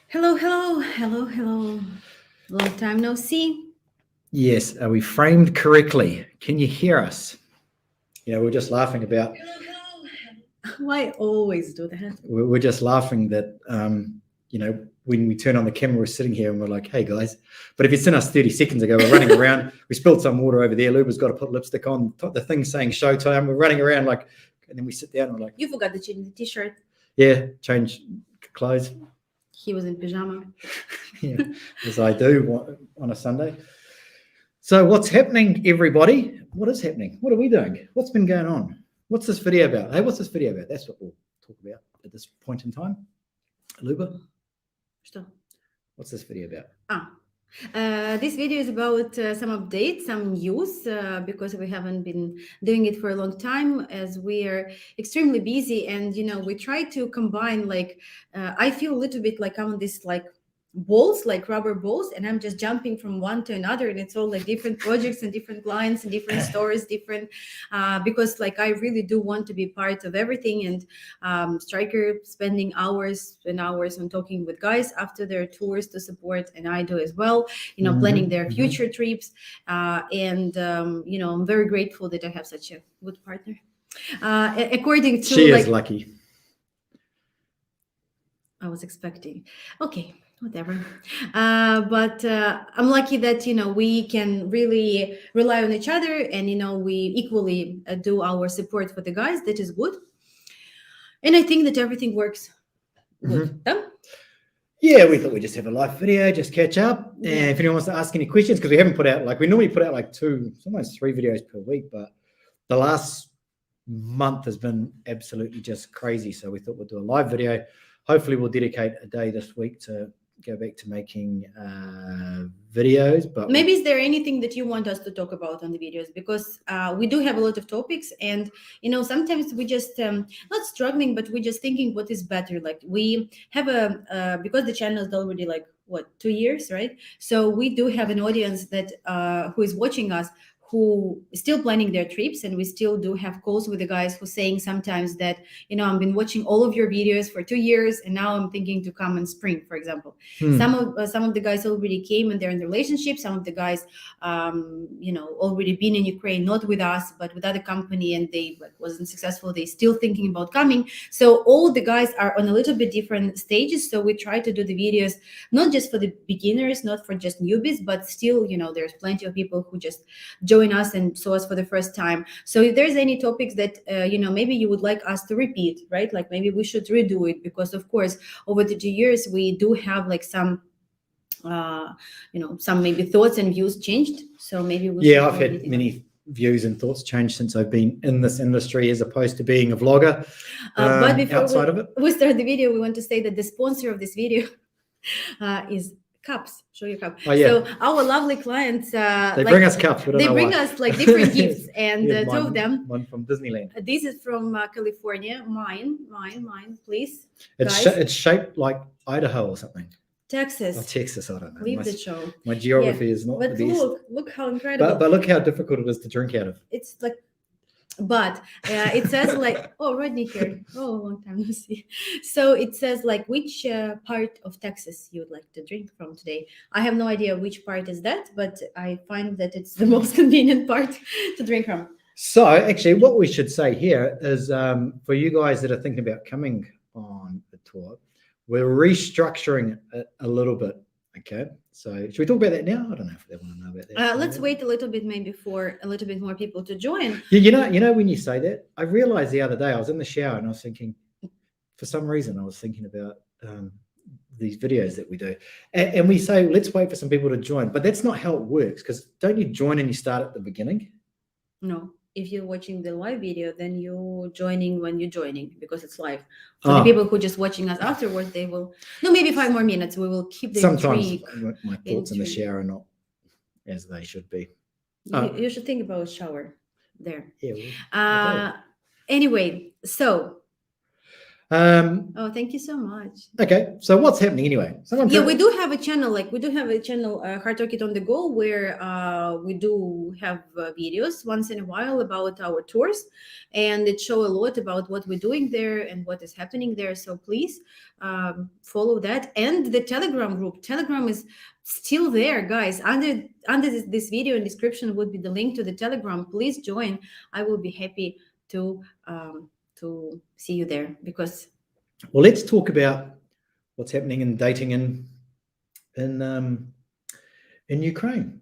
Hello, hello, hello, hello. Long time no see. Yes, are we framed correctly? Can you hear us? We're just laughing about. Why always do that? We're just laughing that when we turn on the camera, we're sitting here and we're like, "Hey guys!" But if you'd seen us 30 seconds ago, we're running around. We spilled some water over there. Luba's got to put lipstick on. The thing's saying showtime. We're running around and then we sit down and we're like, You forgot to change the t-shirt. "Yeah, change clothes." He was in pajama. Yeah, as I do on a Sunday. So what's happening, everybody? What is happening? What are we doing? What's been going on? What's this video about? Hey, what's this video about? That's what we'll talk about at this point in time. Luba, Что? what's this video about? This video is about some updates, some news, because we haven't been doing it for a long time as we are extremely busy. And, we try to combine, I feel a little bit like I'm on this, balls, like rubber balls, and I'm just jumping from one to another, and it's all like different projects and different clients and different stories, different because I really do want to be part of everything. And Striker spending hours and hours on talking with guys after their tours to support, and I do as well, planning their future trips, and I'm very grateful that I have such a good partner, according to she is lucky. I was expecting. Okay, whatever. But I'm lucky that we can really rely on each other, and we equally do our support for the guys. That is good, and I think that everything works good. Done? Yeah, we thought we'd just have a live video, just catch up. And if anyone wants to ask any questions, because we haven't put out, we normally put out 2, sometimes 3 videos per week, but the last month has been absolutely just crazy. So we thought we'd do a live video. Hopefully we'll dedicate a day this week to go back to making videos. But maybe is there anything that you want us to talk about on the videos? Because we do have a lot of topics, and sometimes we just not struggling, but we're just thinking what is better. Like we have because the channel is already 2 years, right? So we do have an audience that who is watching us, who is still planning their trips, and we still do have calls with the guys who saying sometimes that I've been watching all of your videos for 2 years, and now I'm thinking to come in spring, for example. Some of the guys already came and they're in the relationship. Some of the guys already been in Ukraine, not with us but with other company, and they wasn't successful. They still thinking about coming. So all the guys are on a little bit different stages, so we try to do the videos not just for the beginners, not for just newbies, but still there's plenty of people who just join us and saw us for the first time. So if there's any topics that maybe you would like us to repeat, right? Like maybe we should redo it, because of course over the 2 years we do have some some maybe thoughts and views changed. So maybe we I've had many views and thoughts change since I've been in this industry as opposed to being a vlogger. But before outside of it, we start the video, we want to say that the sponsor of this video is cups. Show your cup. Oh, yeah. So our lovely clients, they bring us cups. They bring us different gifts, and Here's two of them. One from Disneyland. This is from California. Mine, please. It's shaped like Idaho or something. Texas. Oh, Texas, I don't know. Leave the show. My geography is not but the best. Look how incredible. But look how difficult it is to drink out of. It's but it says Rodney here. Oh, long time no see. So it says which part of Texas you would like to drink from today. I have no idea which part is that, but I find that it's the most convenient part to drink from. So actually what we should say here is for you guys that are thinking about coming on the tour, we're restructuring it a little bit. Okay, so should we talk about that now? I don't know if they want to know about that. Let's wait a little bit, maybe for a little bit more people to join. Yeah, you know, when you say that, I realized the other day I was in the shower and I was thinking, for some reason, I was thinking about these videos that we do, and we say let's wait for some people to join, but that's not how it works. Because don't you join and you start at the beginning? No. If you're watching the live video, then you're joining when you're joining, because it's live. For the people who are just watching us afterwards, they will maybe 5 more minutes. We will keep the sometimes my thoughts in the shower are not as they should be. You should think about a shower there. Yeah. Anyway, so Oh, thank you so much. Okay, so what's happening anyway? Yeah, we do have a channel, Heart Rocket on the Go, where we do have videos once in a while about our tours, and it show a lot about what we're doing there and what is happening there. So please follow that. And the Telegram group. Telegram is still there, guys. Under this video in description would be the link to the Telegram. Please join. I will be happy to see you there, because Well, let's talk about what's happening in dating in Ukraine.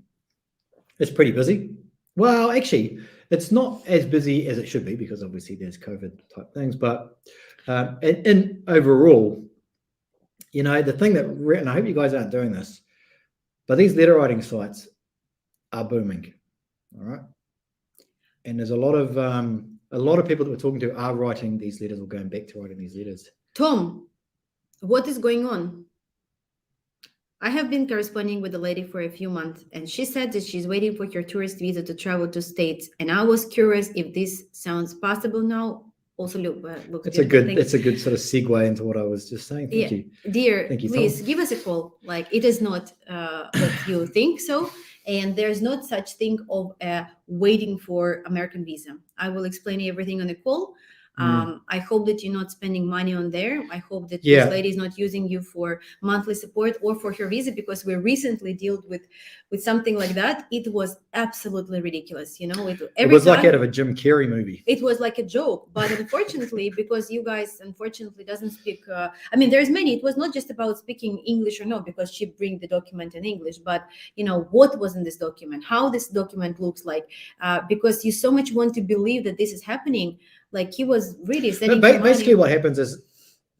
It's pretty busy. Well, actually, it's not as busy as it should be, because obviously there's COVID type things. But in overall, you know, the thing that, and I hope you guys aren't doing this, but these letter writing sites are booming. All right, and there's a lot of people that we're talking to are writing these letters or going back to writing these letters. Tom, what is going on? I have been corresponding with a lady for a few months, and she said that she's waiting for her tourist visa to travel to States. And I was curious if this sounds possible now. Also, look, It's a good sort of segue into what I was just saying. Thank you, dear. Thank you, please Tom. give us a call. Like, it is not what you think so, and there's not such thing of waiting for American visa. I will explain everything on the call. I hope that you're not spending money on there. I hope that this lady is not using you for monthly support or for her visa, because we recently dealt with something like that. It was absolutely ridiculous. You know, it was like out of a Jim Carrey movie. It was like a joke, but unfortunately, because you guys doesn't speak. I mean, there's many. It was not just about speaking English or not, because she bring the document in English, but you know what was in this document, how this document looks like, because you so much want to believe that this is happening. Like, he was really sending. Basically, what happens is,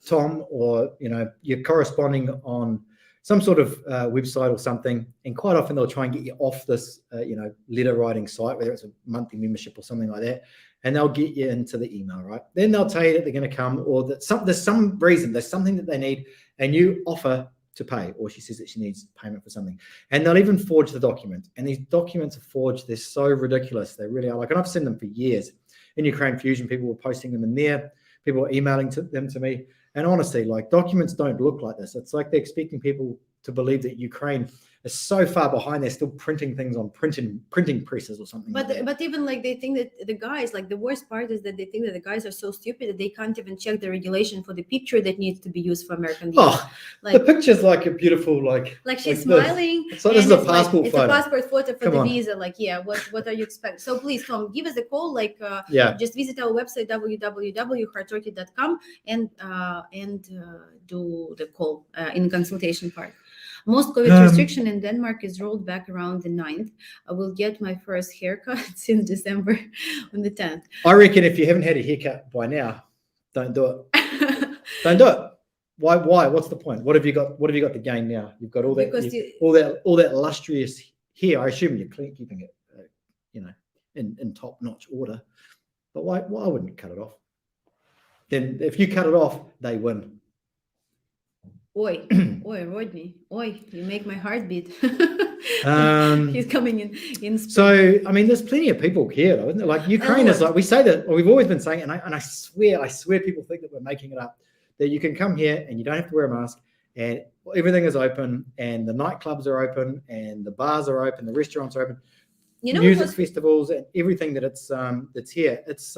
Tom, or you know, you're corresponding on some sort of website or something, and quite often they'll try and get you off this, you know, letter writing site, whether it's a monthly membership or something like that, and they'll get you into the email, right? Then they'll tell you that they're going to come, or that there's some reason, there's something that they need, and you offer to pay, or she says that she needs payment for something, and they'll even forge the document. And these documents are forged; they're so ridiculous, they really are. Like, and I've seen them for years. In Ukraine Fusion, people were posting them in there. People were emailing them to me. And honestly, like, documents don't look like this. It's like they're expecting people to believe that Ukraine is so far behind. They're still printing things on printing presses or something. But even like, they think that the guys, like, the worst part is that they think that the guys are so stupid that they can't even check the regulation for the picture that needs to be used for American visa. Oh, like, the picture's like a beautiful, like she's smiling. So this is a passport photo. It's a passport photo for the visa. Like, yeah, what are you expecting? So please, Tom, give us a call. Like, just visit our website www.heartrocket.com and do the call in consultation part. Most COVID restriction in Denmark is rolled back around the 9th. I will get my first haircut since December on the 10th. I reckon if you haven't had a haircut by now, don't do it. Don't do it. Why? What's the point? What have you got to gain now? You've got all that, all that lustrous hair. I assume you're keeping it, you know, in top-notch order. But why I wouldn't cut it off? Then if you cut it off, they win. Oi, Rodney. Oi, you make my heart beat. He's coming in. So, I mean, there's plenty of people here, though, isn't there? Like, Ukraine is like, we say that, or we've always been saying it, and I swear people think that we're making it up, that you can come here and you don't have to wear a mask, and everything is open, and the nightclubs are open, and the bars are open, the restaurants are open, you know, music festivals, and everything that that's here. It's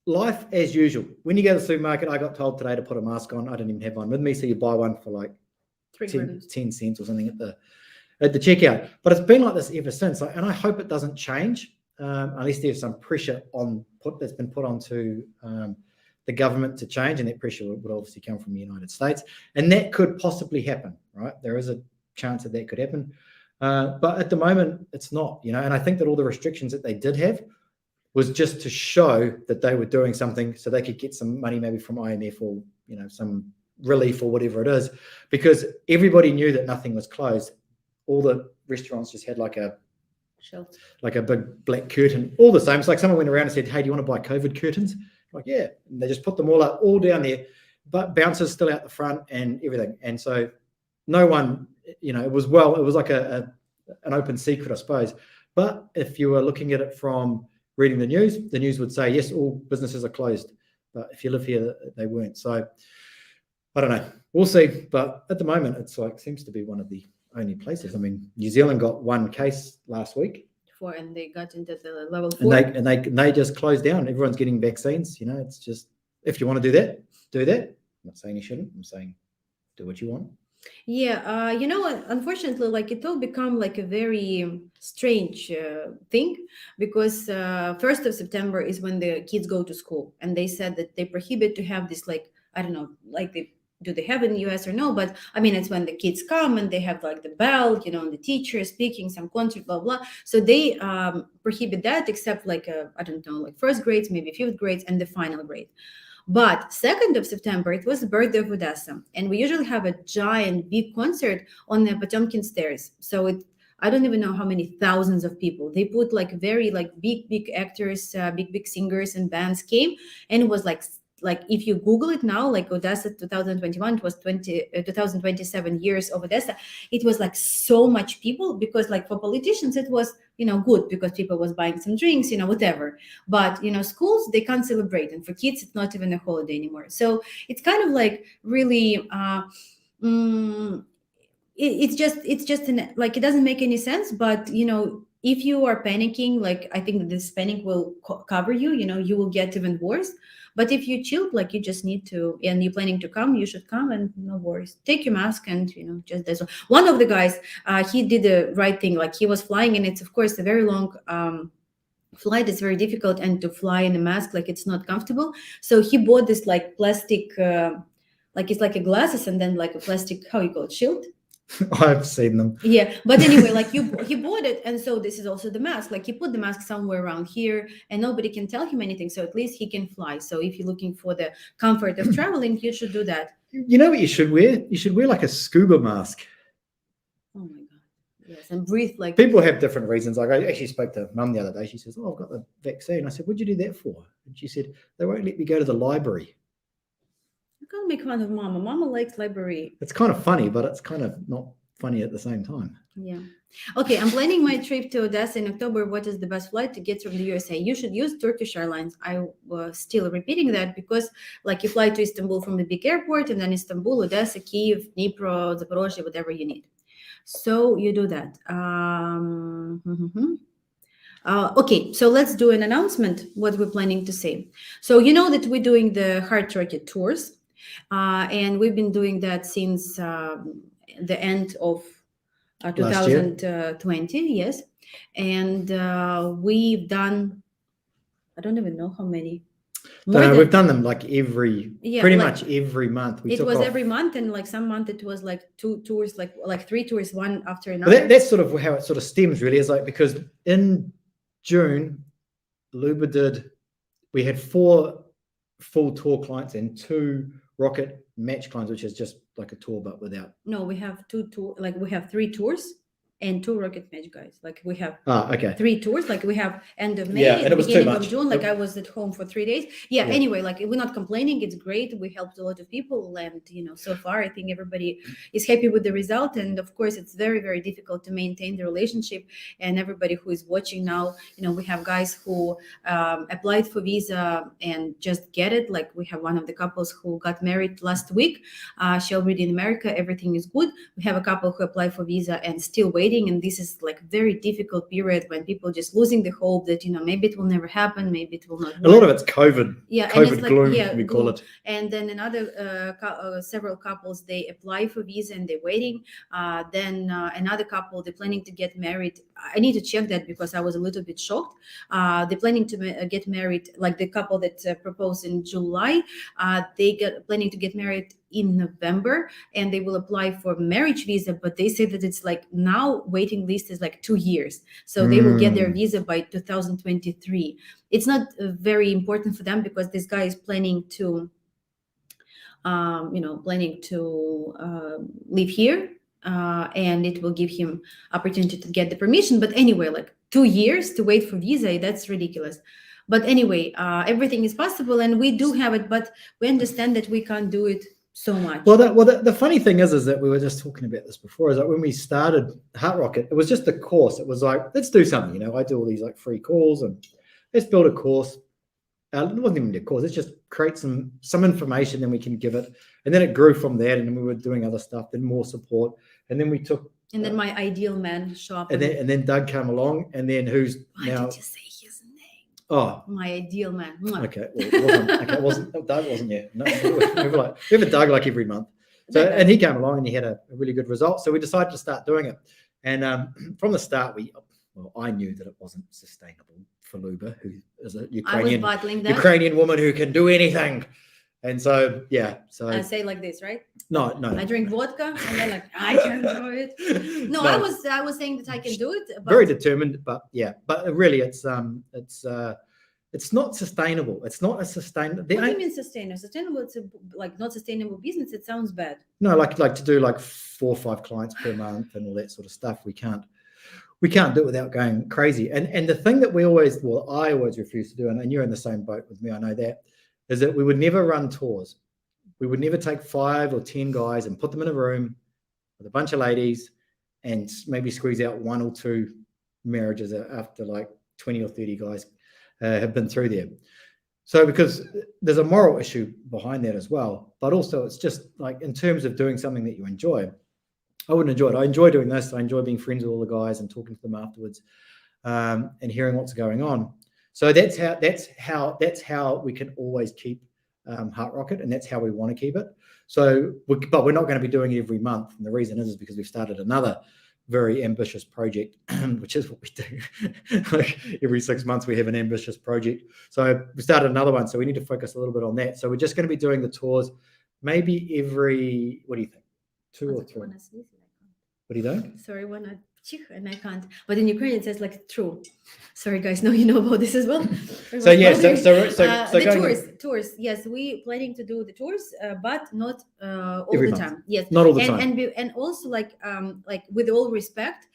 life as usual. When you go to the supermarket, I got told today to put a mask on. I didn't even have one with me, so you buy one for like 10 cents or something at the checkout. But it's been like this ever since, and I hope it doesn't change unless there's some pressure that's been put onto the government to change, and that pressure would obviously come from the United States, and that could possibly happen, right? There is a chance that could happen, but at the moment it's not, you know. And I think that all the restrictions that they did have was just to show that they were doing something so they could get some money maybe from IMF, or, you know, some relief or whatever it is, because everybody knew that nothing was closed. All the restaurants just had like a big black curtain, all the same. It's like someone went around and said, hey, do you want to buy COVID curtains? Like, yeah. And they just put them all up, all down there, but bouncers still out the front and everything. And so no one, you know, it was like an open secret, I suppose. But if you were looking at it from reading the news would say, yes, all businesses are closed. but if you live here, they weren't. So I don't know. We'll see. But at the moment, it's like seems to be one of the only places. I mean, New Zealand got one case last week. And they got into the level 4. And they just closed down. Everyone's getting vaccines. You know, it's just if you want to do that, do that. I'm not saying you shouldn't. I'm saying do what you want. Yeah, you know what? Unfortunately, like it all become like a very strange thing because 1st of September is when the kids go to school, and they said that they prohibit to have this like I don't know, like do they have in the US or no? But I mean, it's when the kids come and they have like the bell, you know, and the teacher speaking some concert, blah, blah. So they prohibit that except like, I don't know, like 1st grades, maybe 5th grades and the final grade. But 2nd of September, it was the birthday of Odessa. And we usually have a giant big concert on the Potemkin stairs. So I don't even know how many thousands of people. They put like very like big actors, big singers and bands came. And it was like if you Google it now, like Odessa 2021, it was 2027 years of Odessa. It was like so much people because like for politicians, it was, you know, good because people was buying some drinks, you know, whatever. But, you know, schools, they can't celebrate. And for kids, it's not even a holiday anymore. So it's kind of like really, it's just like, it doesn't make any sense. But, you know, if you are panicking, like I think this panic will cover you, you know, you will get even worse. But if you chill, like you just need to, and you're planning to come, you should come and no worries. Take your mask and, you know, just that's one of the guys, he did the right thing. Like he was flying and it's of course a very long flight. It's very difficult, and to fly in a mask, like it's not comfortable. So he bought this like plastic, like it's like a glasses and then like a plastic, how you call it, shield. I've seen them. Yeah, but anyway, like he bought it, and so this is also the mask. Like he put the mask somewhere around here, and nobody can tell him anything. So at least he can fly. So if you're looking for the comfort of traveling, you should do that. You know what you should wear? You should wear like a scuba mask. Oh my god! Yes, and breathe like. People have different reasons. Like I actually spoke to Mum the other day. She says, "Oh, I've got the vaccine." I said, "What'd you do that for?" And she said, "They won't let me go to the library." You can't make fun of Mama. Mama likes library. It's kind of funny, but it's kind of not funny at the same time. Yeah. Okay, I'm planning my trip to Odessa in October. What is the best flight to get from the USA? You should use Turkish Airlines. I was still repeating that because like you fly to Istanbul from the big airport, and then Istanbul, Odessa, Kyiv, Dnipro, Zaporozhye, whatever you need. So you do that. Okay, so let's do an announcement, what we're planning to say. So you know that we're doing the Heart Rocket tours, and we've been doing that since the end of 2020, yes. And we've done, I don't even know how many. We've done them like pretty much every month. It was every month, and like some month it was like 2 tours, like 3 tours, one after another. That's sort of how it sort of stems really, is like because in June, Luba we had 4 full tour clients and 2 rocket match clients, which is just like a tour but without. No, we have 2 tours, like we have 3 tours and 2 rocket match guys. Like we have 3 tours, like we have end of May, and beginning of June. Like I was at home for 3 days. Yeah. Anyway, like we're not complaining. It's great. We helped a lot of people, and you know, so far I think everybody is happy with the result. And of course, it's very, very difficult to maintain the relationship. And everybody who is watching now, you know, we have guys who applied for visa and just get it. Like we have one of the couples who got married last week. She already in America. Everything is good. We have a couple who applied for visa and still waiting. And this is like very difficult period when people just losing the hope that, you know, maybe it will never happen, maybe it will not work. A lot of it's COVID. Yeah, COVID and it's gloom, like, we call it. And then another several couples, they apply for visa and they're waiting. Then another couple, they're planning to get married. I need to check that because I was a little bit shocked. They're planning to get married, like the couple that proposed in July. They planning to get married in November, and they will apply for marriage visa, but they say that it's like now waiting list is like 2 years, so they will get their visa by 2023. It's not very important for them because this guy is planning to live here, and it will give him opportunity to get the permission. But anyway, like 2 years to wait for visa, that's ridiculous. But anyway, everything is possible, and we do have it, but we understand that we can't do it so much. Well, the funny thing is that we were just talking about this before, is that when we started Heart Rocket, it was just a course. It was like, let's do something, you know, I do all these like free calls and let's build a course. it wasn't even a course. It's just create some information, then we can give it. And then it grew from that. And then we were doing other stuff, then more support. And then we took. And then my ideal man shop. And then Doug came along, and then who's Why now. did you say his name? Oh, my ideal man. Mwah. okay. Well, it wasn't. Doug wasn't yet. No, we have a Doug like every month. So, and he came along and he had a really good result. So we decided to start doing it. And from the start, I knew that it wasn't sustainable for Luba, who is a Ukrainian woman who can do anything. And so, yeah. So I say like this, right? No. I drink vodka and then I can do it. No, I was saying that I can do it. But... Very determined, but yeah. But really, it's not sustainable. It's not a sustainable. What do you mean sustainable? Sustainable, it's not sustainable business. It sounds bad. No, like to do 4 or 5 clients per month and all that sort of stuff. We can't do it without going crazy. And the thing that I always refuse to do, and you're in the same boat with me, I know that, is that we would never run tours. We would never take 5 or 10 guys and put them in a room with a bunch of ladies and maybe squeeze out 1 or 2 marriages after 20 or 30 guys have been through there. So because there's a moral issue behind that as well, but also it's just in terms of doing something that you enjoy, I wouldn't enjoy it. I enjoy doing this. I enjoy being friends with all the guys and talking to them afterwards and hearing what's going on. So that's how we can always keep Heart Rocket, and that's how we want to keep it. So, but we're not going to be doing it every month, and the reason is because we've started another very ambitious project, which is what we do. Every 6 months we have an ambitious project. So we started another one. So we need to focus a little bit on that. So we're just going to be doing the tours maybe every, what do you think? 2 or 3? What do you think? Sorry, and I can't. But in Ukrainian it says true. Sorry, guys. No, you know about this as well. So yeah, so the tours. Yes, we planning to do the tours, but not all every the month. time. Yes, not all the time. And also with all respect,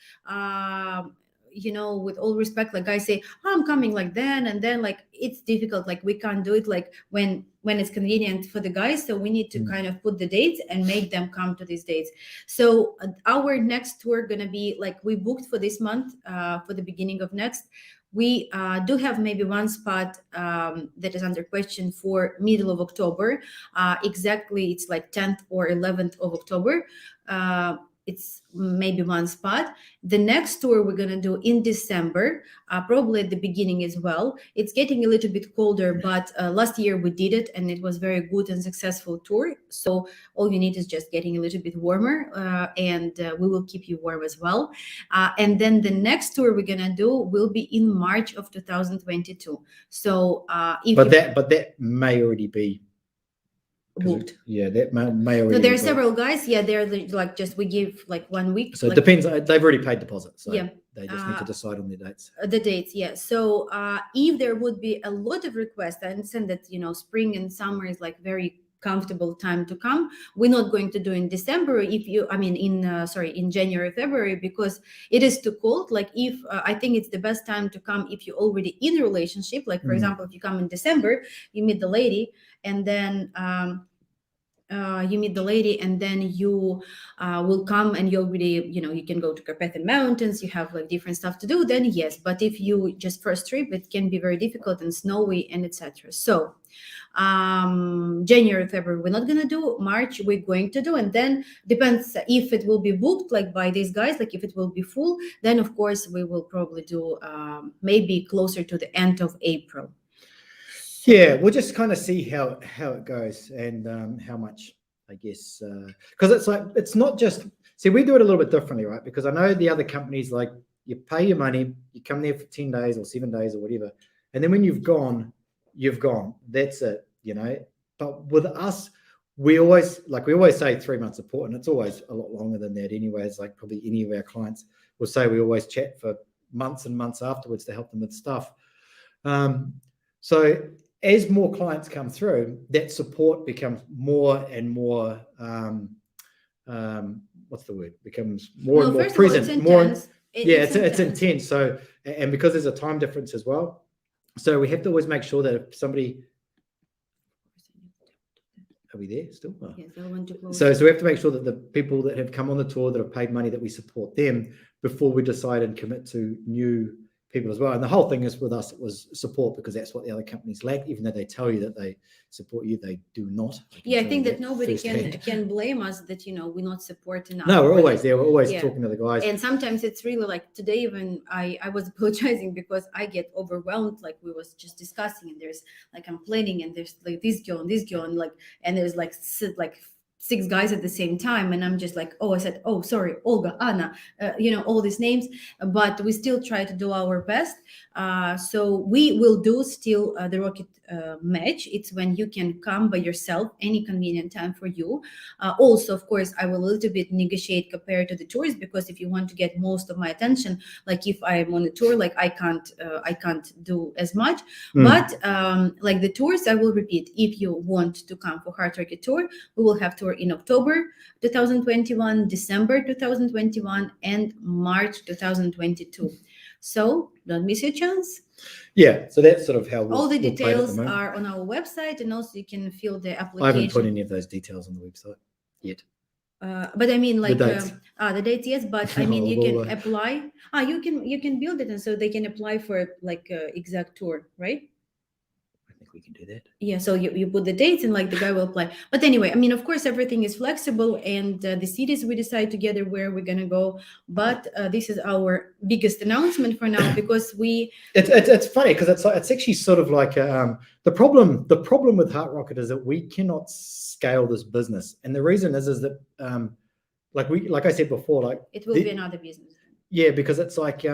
with all respect, guys say, I'm coming then, and then it's difficult. We can't do it when it's convenient for the guys. So we need to kind of put the dates and make them come to these dates. So our next tour gonna be we booked for this month, for the beginning of next. We do have maybe one spot that is under question for middle of October. Exactly, it's 10th or 11th of October. It's maybe one spot. The next tour we're going to do in December, probably at the beginning as well. It's getting a little bit colder, but last year we did it and it was very good and successful tour. So all you need is just getting a little bit warmer, and we will keep you warm as well. And then the next tour we're going to do will be in March of 2022. So that may already be booked. Yeah, that may already. So there are several guys. Yeah, they're just we give 1 week. So it depends. They've already paid deposits. So yeah, they just need to decide on the dates. The dates, yeah. So if there would be a lot of requests, I understand that spring and summer is very comfortable time to come. We're not going to do in December in January, February, because it is too cold. If I think it's the best time to come if you're already in a relationship. For example, if you come in December, you meet the lady, and then you will come and you already, you can go to Carpathian Mountains, you have different stuff to do, then yes. But if you just first trip, it can be very difficult and snowy and etc. So January, February, we're not going to do. March, we're going to do. And then depends if it will be booked by these guys, if it will be full, then of course we will probably do maybe closer to the end of April. Yeah, we'll just kind of see how it goes and how much, I guess, because it's not just, see, we do it a little bit differently, right? Because I know the other companies, you pay your money, you come there for 10 days or 7 days or whatever, and then when you've gone. That's it, But with us, we always say 3 months support, and it's always a lot longer than that anyway. It's probably any of our clients will say we always chat for months and months afterwards to help them with stuff. So as more clients come through, that support becomes more and more, what's the word? Becomes more and more present. It's intense. So, and because there's a time difference as well, so we have to always make sure that if somebody, are we there still? Oh. Yes, I want to close. So we have to make sure that the people that have come on the tour that have paid money, that we support them before we decide and commit to new people as well. And the whole thing is with us, it was support, because that's what the other companies lack. Even though they tell you that they support you, they do not. I think that nobody firsthand. can blame us that we're not supporting enough. No, we're or always that- there. We're always Yeah. talking to the guys. And sometimes it's really like today, even I was apologizing because I get overwhelmed. Like we was just discussing, and there's like I'm planning, and there's like this girl and like, and there's like six guys at the same time, and I'm just like, oh, I said, oh, sorry, Olga, Anna, all these names, but we still try to do our best. So we will do still the Rocket match. It's when you can come by yourself any convenient time for you. Also, of course, I will a little bit negotiate compared to the tours, because if you want to get most of my attention, like if I'm on a tour, like I can't do as much. But like the tours, I will repeat, if you want to come for Hard Rocket Tour, we will have tour in October 2021, December 2021, and March 2022. So don't miss your chance. Yeah, so that's sort of how All the we'll play it at the details moment. are on our website, and also you can fill the I haven't application. put any of those details on the website yet. But I mean, like The dates. the dates, yes. But I mean, you Well, can apply. You can build it, and so they can apply for like exact tour, right? I think we can do that. Yeah. So you put the dates, and like the guy will apply. But anyway, I mean, of course, everything is flexible, and the cities we decide together where we're gonna go. But this is our biggest announcement for now, because It's funny because it's actually sort of like the problem with Heart Rocket is that we cannot scale this business, and the reason is that like I said before, like it will be another business. Yeah, because it's like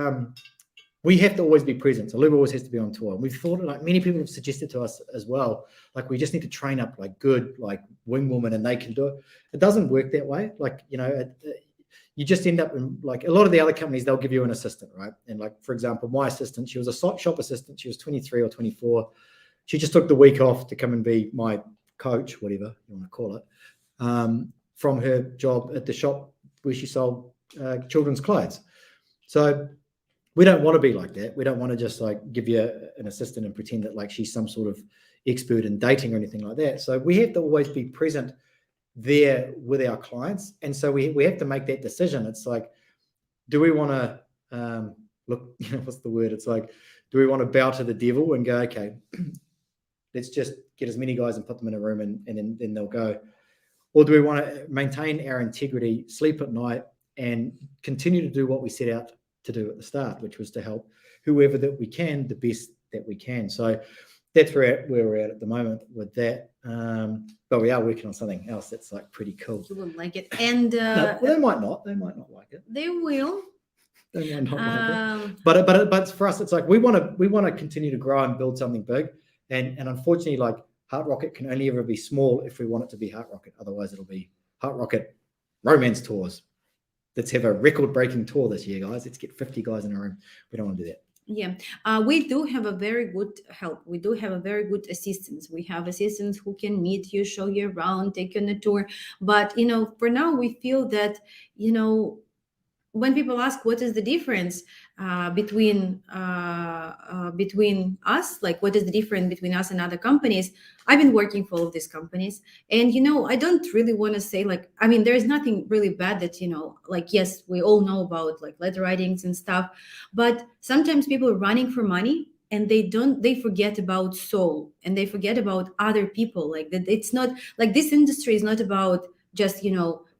we have to always be present. So Luba always has to be on tour. And we've thought, like many people have suggested to us as well, like we just need to train up like good like wing women and they can do it. It doesn't work that way. Like, you just end up in like a lot of the other companies, they'll give you an assistant, right? And like, for example, my assistant, she was a shop assistant. She was 23 or 24. She just took the week off to come and be my coach, whatever you want to call it, from her job at the shop where she sold children's clothes. So we don't want to be like that. We don't want to just like give you an assistant and pretend that like she's some sort of expert in dating or anything like that. So we have to always be present there with our clients. And so we have to make that decision. It's like, do we want to look, what's the word? It's like, do we want to bow to the devil and go, okay, let's just get as many guys and put them in a room and then they'll go? Or do we want to maintain our integrity, sleep at night, and continue to do what we set out to do at the start, which was to help whoever that we can, the best that we can. So that's where we're at the moment with that. But we are working on something else that's like pretty cool. You will like it, and No, well, they might not like it. they will. They might not like it. But for us, it's like we want to continue to grow and build something big. And unfortunately, like Heart Rocket can only ever be small if we want it to be Heart Rocket. Otherwise, it'll be Heart Rocket Romance Tours. Let's have a record-breaking tour this year, guys. Let's get 50 guys in a room. We don't want to do that. Yeah, we do have a very good help. We do have a very good assistants. We have assistants who can meet you, show you around, take you on a tour. But, for now, we feel that, when people ask what is the difference between us, like what is the difference between us and other companies, I've been working for all of these companies, and I don't really want to say like, I mean, there is nothing really bad that like, yes, we all know about like letter writings and stuff, but sometimes people are running for money and they forget about soul, and they forget about other people. Like that, it's not like this industry is not about just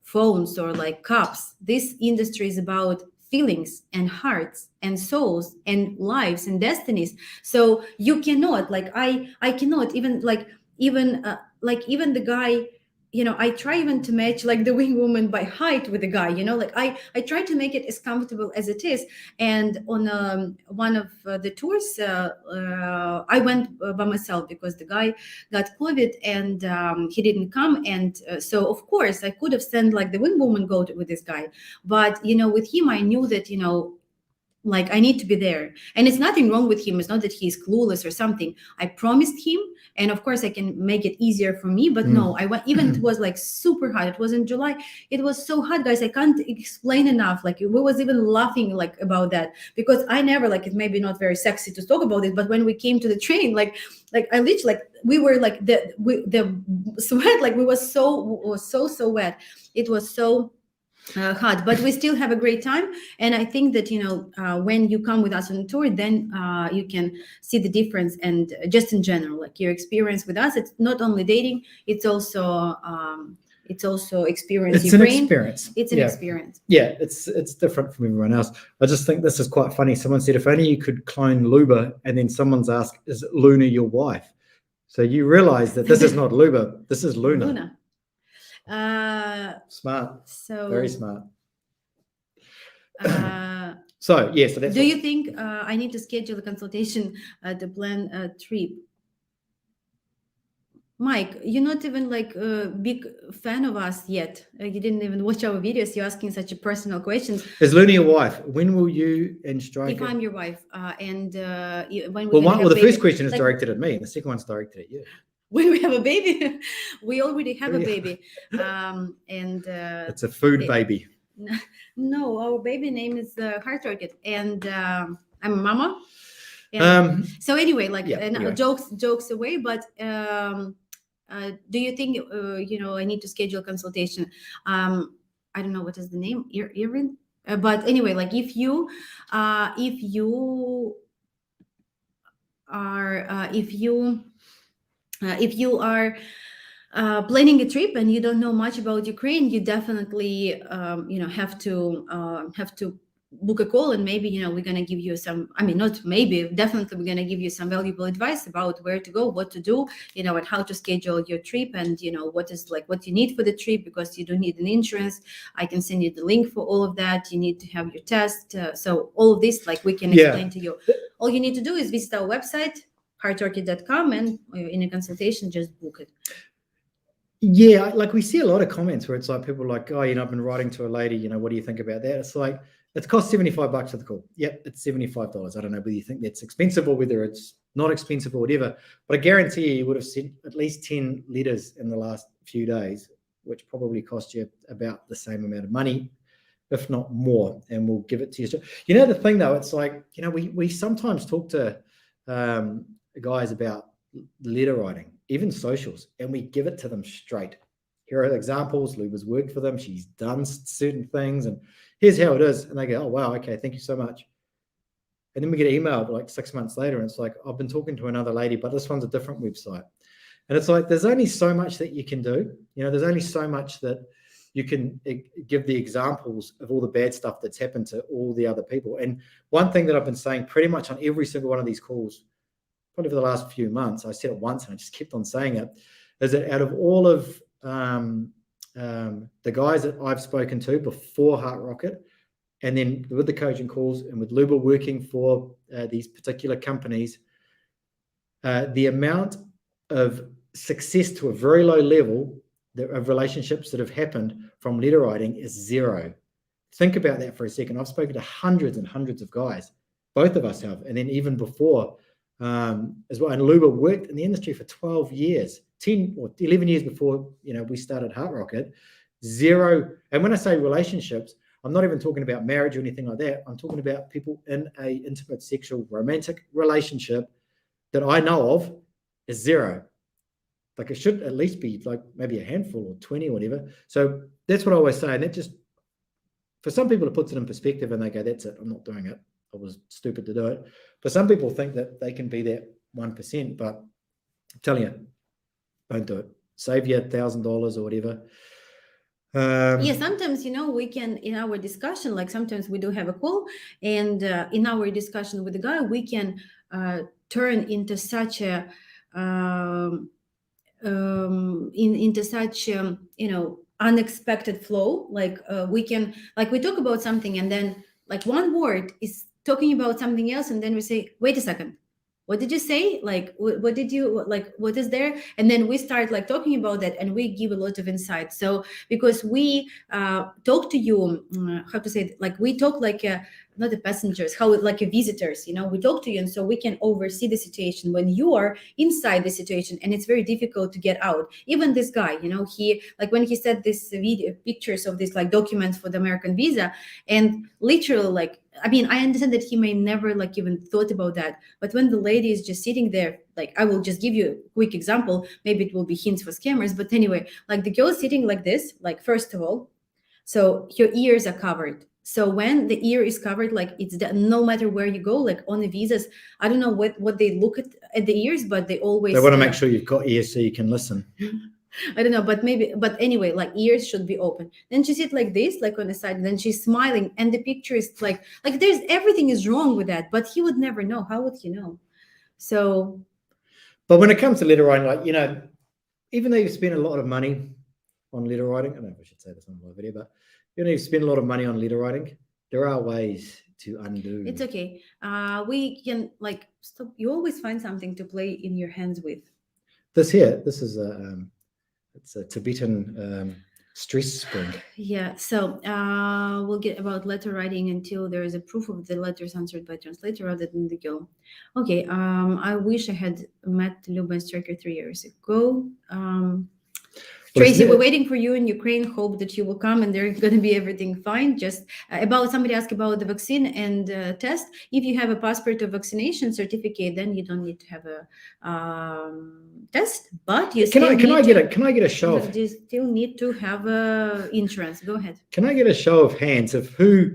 phones or like cups. This industry is about feelings and hearts and souls and lives and destinies. So you cannot like I cannot even even the guy, I try even to match like the wing woman by height with the guy, like I try to make it as comfortable as it is. And on one of the tours, I went by myself because the guy got COVID and he didn't come. And so of course I could have sent like the wing woman go with this guy, but with him I knew that like I need to be there, and it's nothing wrong with him. It's not that he's clueless or something. I promised him, and of course I can make it easier for me, but no, I went, even it was like super hot. It was in July. It was so hot, guys. I can't explain enough. Like we was even laughing like about that, because I never, like, it may be not very sexy to talk about it, but when we came to the train, like I literally, like we were like the sweat, like we was so wet. It was so hard, but we still have a great time. And I think that, you know, when you come with us on tour, then you can see the difference. And just in general, like your experience with us, it's not only dating, it's also experience It's an Ukraine. experience. It's an experience. Yeah, it's different from everyone else. I just think this is quite funny. Someone said, if only you could clone Luba, and then someone's asked, is Luna your wife? So you realize that this is not Luba, this is Luna. Luna. Smart. So Very smart. uh, So yeah, so that's do you think I need to schedule a consultation to plan a trip? Mike, you're not even like a big fan of us yet. You didn't even watch our videos. You're asking such a personal questions. Is Luna your wife? When will you and If Striker? I'm your wife, and when we Well, the baby, first question is like, directed at me, and the second one's directed at you. when we have a baby, we already have a Yeah. baby, and It's a food it- baby. no, our baby name is Heart Rocket, and I'm a mama. And so anyway, like yeah, anyway. jokes away, but do you think you know, I need to schedule a consultation? I don't know what is the name, Irvin, but anyway, like if you are planning a trip and you don't know much about Ukraine, you definitely you know, have to book a call, and maybe, you know, we're going to give you some, I mean, not maybe, definitely we're going to give you some valuable advice about where to go, what to do, you know, and how to schedule your trip, and, you know, what is like what you need for the trip, because you do need an insurance. I can send you the link for all of that. You need to have your test, so all of this, like, we can explain to you. All you need to do is visit our website, heartorchid.com, and in a consultation, just book it. Yeah, like we see a lot of comments where it's like people are like, oh, you know, I've been writing to a lady, you know, what do you think about that? It's like, it costs $75 for the call. Yep, it's $75. I don't know whether you think that's expensive or whether it's not expensive or whatever, but I guarantee you would have sent at least 10 letters in the last few days, which probably cost you about the same amount of money, if not more, and we'll give it to you. You know, the thing though, it's like, you know, we sometimes talk to guys about letter writing, even socials, and we give it to them straight. Here are examples. Luba's worked for them. She's done certain things, and here's how it is. And they go, oh, wow, okay, thank you so much. And then we get an email like 6 months later, and it's like, I've been talking to another lady, but this one's a different website. And it's like, there's only so much that you can do. You know, there's only so much that you can give the examples of all the bad stuff that's happened to all the other people. And one thing that I've been saying pretty much on every single one of these calls, probably for the last few months, I said it once and I just kept on saying it, is that out of all of the guys that I've spoken to before Heart Rocket, and then with the coaching calls and with Luba working for these particular companies, the amount of success to a very low level of relationships that have happened from letter writing is zero. Think about that for a second. I've spoken to hundreds and hundreds of guys. Both of us have. And then even before as well. And Luba worked in the industry for 12 years, 10 or 11 years before, you know, we started Heart Rocket. Zero. And when I say relationships, I'm not even talking about marriage or anything like that. I'm talking about people in a intimate, sexual, romantic relationship that I know of is zero. Like, it should at least be like maybe a handful or 20 or whatever. So that's what I always say. And that just, for some people, it puts it in perspective and they go, that's it, I'm not doing it. I was stupid to do it. For some people think that they can be that 1%, but I'm telling you, don't do it. Save you $1,000 or whatever. Yeah, sometimes, you know, we can, in our discussion, like sometimes we do have a call, and in our discussion with the guy, we can turn into such a into such you know, unexpected flow. Like we can, like, we talk about something, and then like one word is talking about something else, and then we say, wait a second, what did you say? Like, what did you, like, what is there? And then we start like talking about that, and we give a lot of insight. So because we talk to you, how to say it? Like, we talk like not the passengers, how, like, a visitors, you know, we talk to you, and so we can oversee the situation when you are inside the situation, and it's very difficult to get out. Even this guy, you know, he, like, when he said this video pictures of this like documents for the American visa, and literally, like, I mean, I understand that he may never like even thought about that, but when the lady is just sitting there, like, I will just give you a quick example, maybe it will be hints for scammers, but anyway, like, the girl is sitting like this, like, first of all, So your ears are covered. So when the ear is covered, like it's no matter where you go, like on the visas, I don't know what they look at the ears, but they always They want to make sure you've got ears so you can listen. I don't know, but anyway, like ears should be open. Then she sit like this, like on the side, and then she's smiling, and the picture is like there's everything is wrong with that, but he would never know. How would he know? So, but when it comes to letter writing, like, you know, even though you've spent a lot of money on letter writing, I don't know if I should say this on my video, but even though you've spent a lot of money on letter writing, there are ways to undo. It's okay. We can like stop. You always find something to play in your hands with. This here, this is it's a Tibetan stress spring. Yeah. So we'll get about letter writing until there is a proof of the letters answered by translator rather than the girl. Okay. I wish I had met Luba Striker 3 years ago. Tracy, we're waiting for you in Ukraine. Hope that you will come and they're going to be everything fine. Just about somebody asked about the vaccine and test. If you have a passport or vaccination certificate, then you don't need to have a test. But you can I get a show of? You still need to have insurance. Go ahead. Can I get a show of hands of who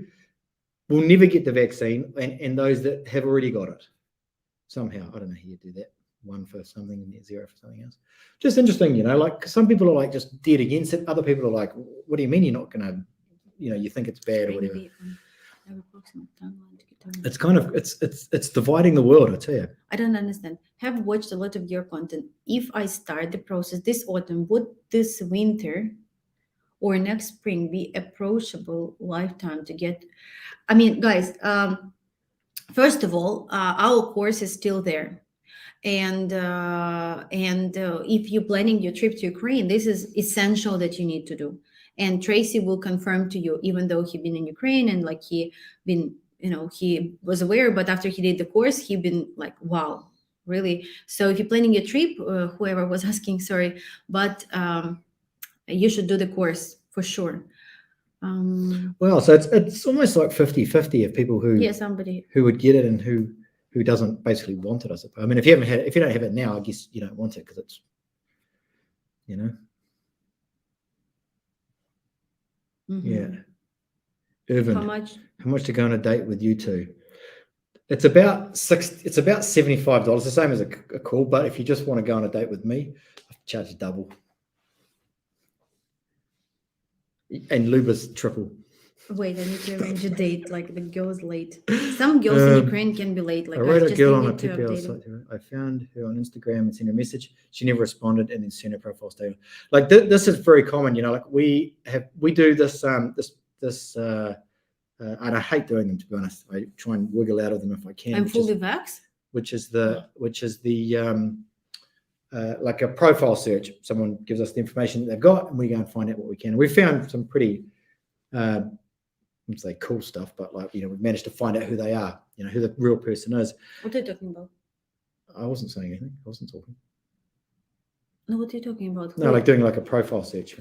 will never get the vaccine and those that have already got it somehow? I don't know how you do that. 1 for something and 0 for something else. Just interesting, you know, like some people are like just dead against it. Other people are like, what do you mean you're not going to, you know, you think it's bad or whatever. It's kind of, it's dividing the world, I tell you. I don't understand. Have watched a lot of your content. If I start the process this autumn, would this winter or next spring be approachable lifetime to get? I mean, guys, first of all, our course is still there. And if you're planning your trip to Ukraine, this is essential that you need to do. And Tracy will confirm to you, even though he's been in Ukraine and like he been, you know, he was aware, but after he did the course, he been like, wow, really? So if you're planning your trip, whoever was asking, sorry, but you should do the course for sure. Well, so it's almost like 50-50 of people who who would get it and who doesn't basically want it, I suppose. I mean, if you don't have it now, I guess you don't want it because it's, you know. Mm-hmm. Yeah. Irvin, how much to go on a date with you two? It's about $75, the same as a call, but if you just want to go on a date with me, I charge double. And Luba's triple. Wait, I need to arrange a date. Like the girl's late. Some girls in Ukraine can be late. Like I wrote a girl on a PPL site. I found her on Instagram and sent her a message. She never responded, and then sent her profile statement. Like this is very common, you know. Like we do this and I hate doing them, to be honest. I try and wiggle out of them if I can. I'm fully vax. Which is the like a profile search. Someone gives us the information that they've got, and we go and find out what we can. We found some pretty. I wouldn't say cool stuff, but like, you know, we've managed to find out who they are, you know, who the real person is. What are you talking about? I wasn't saying anything. I wasn't talking. No, what are you talking about? No, like doing like a profile search.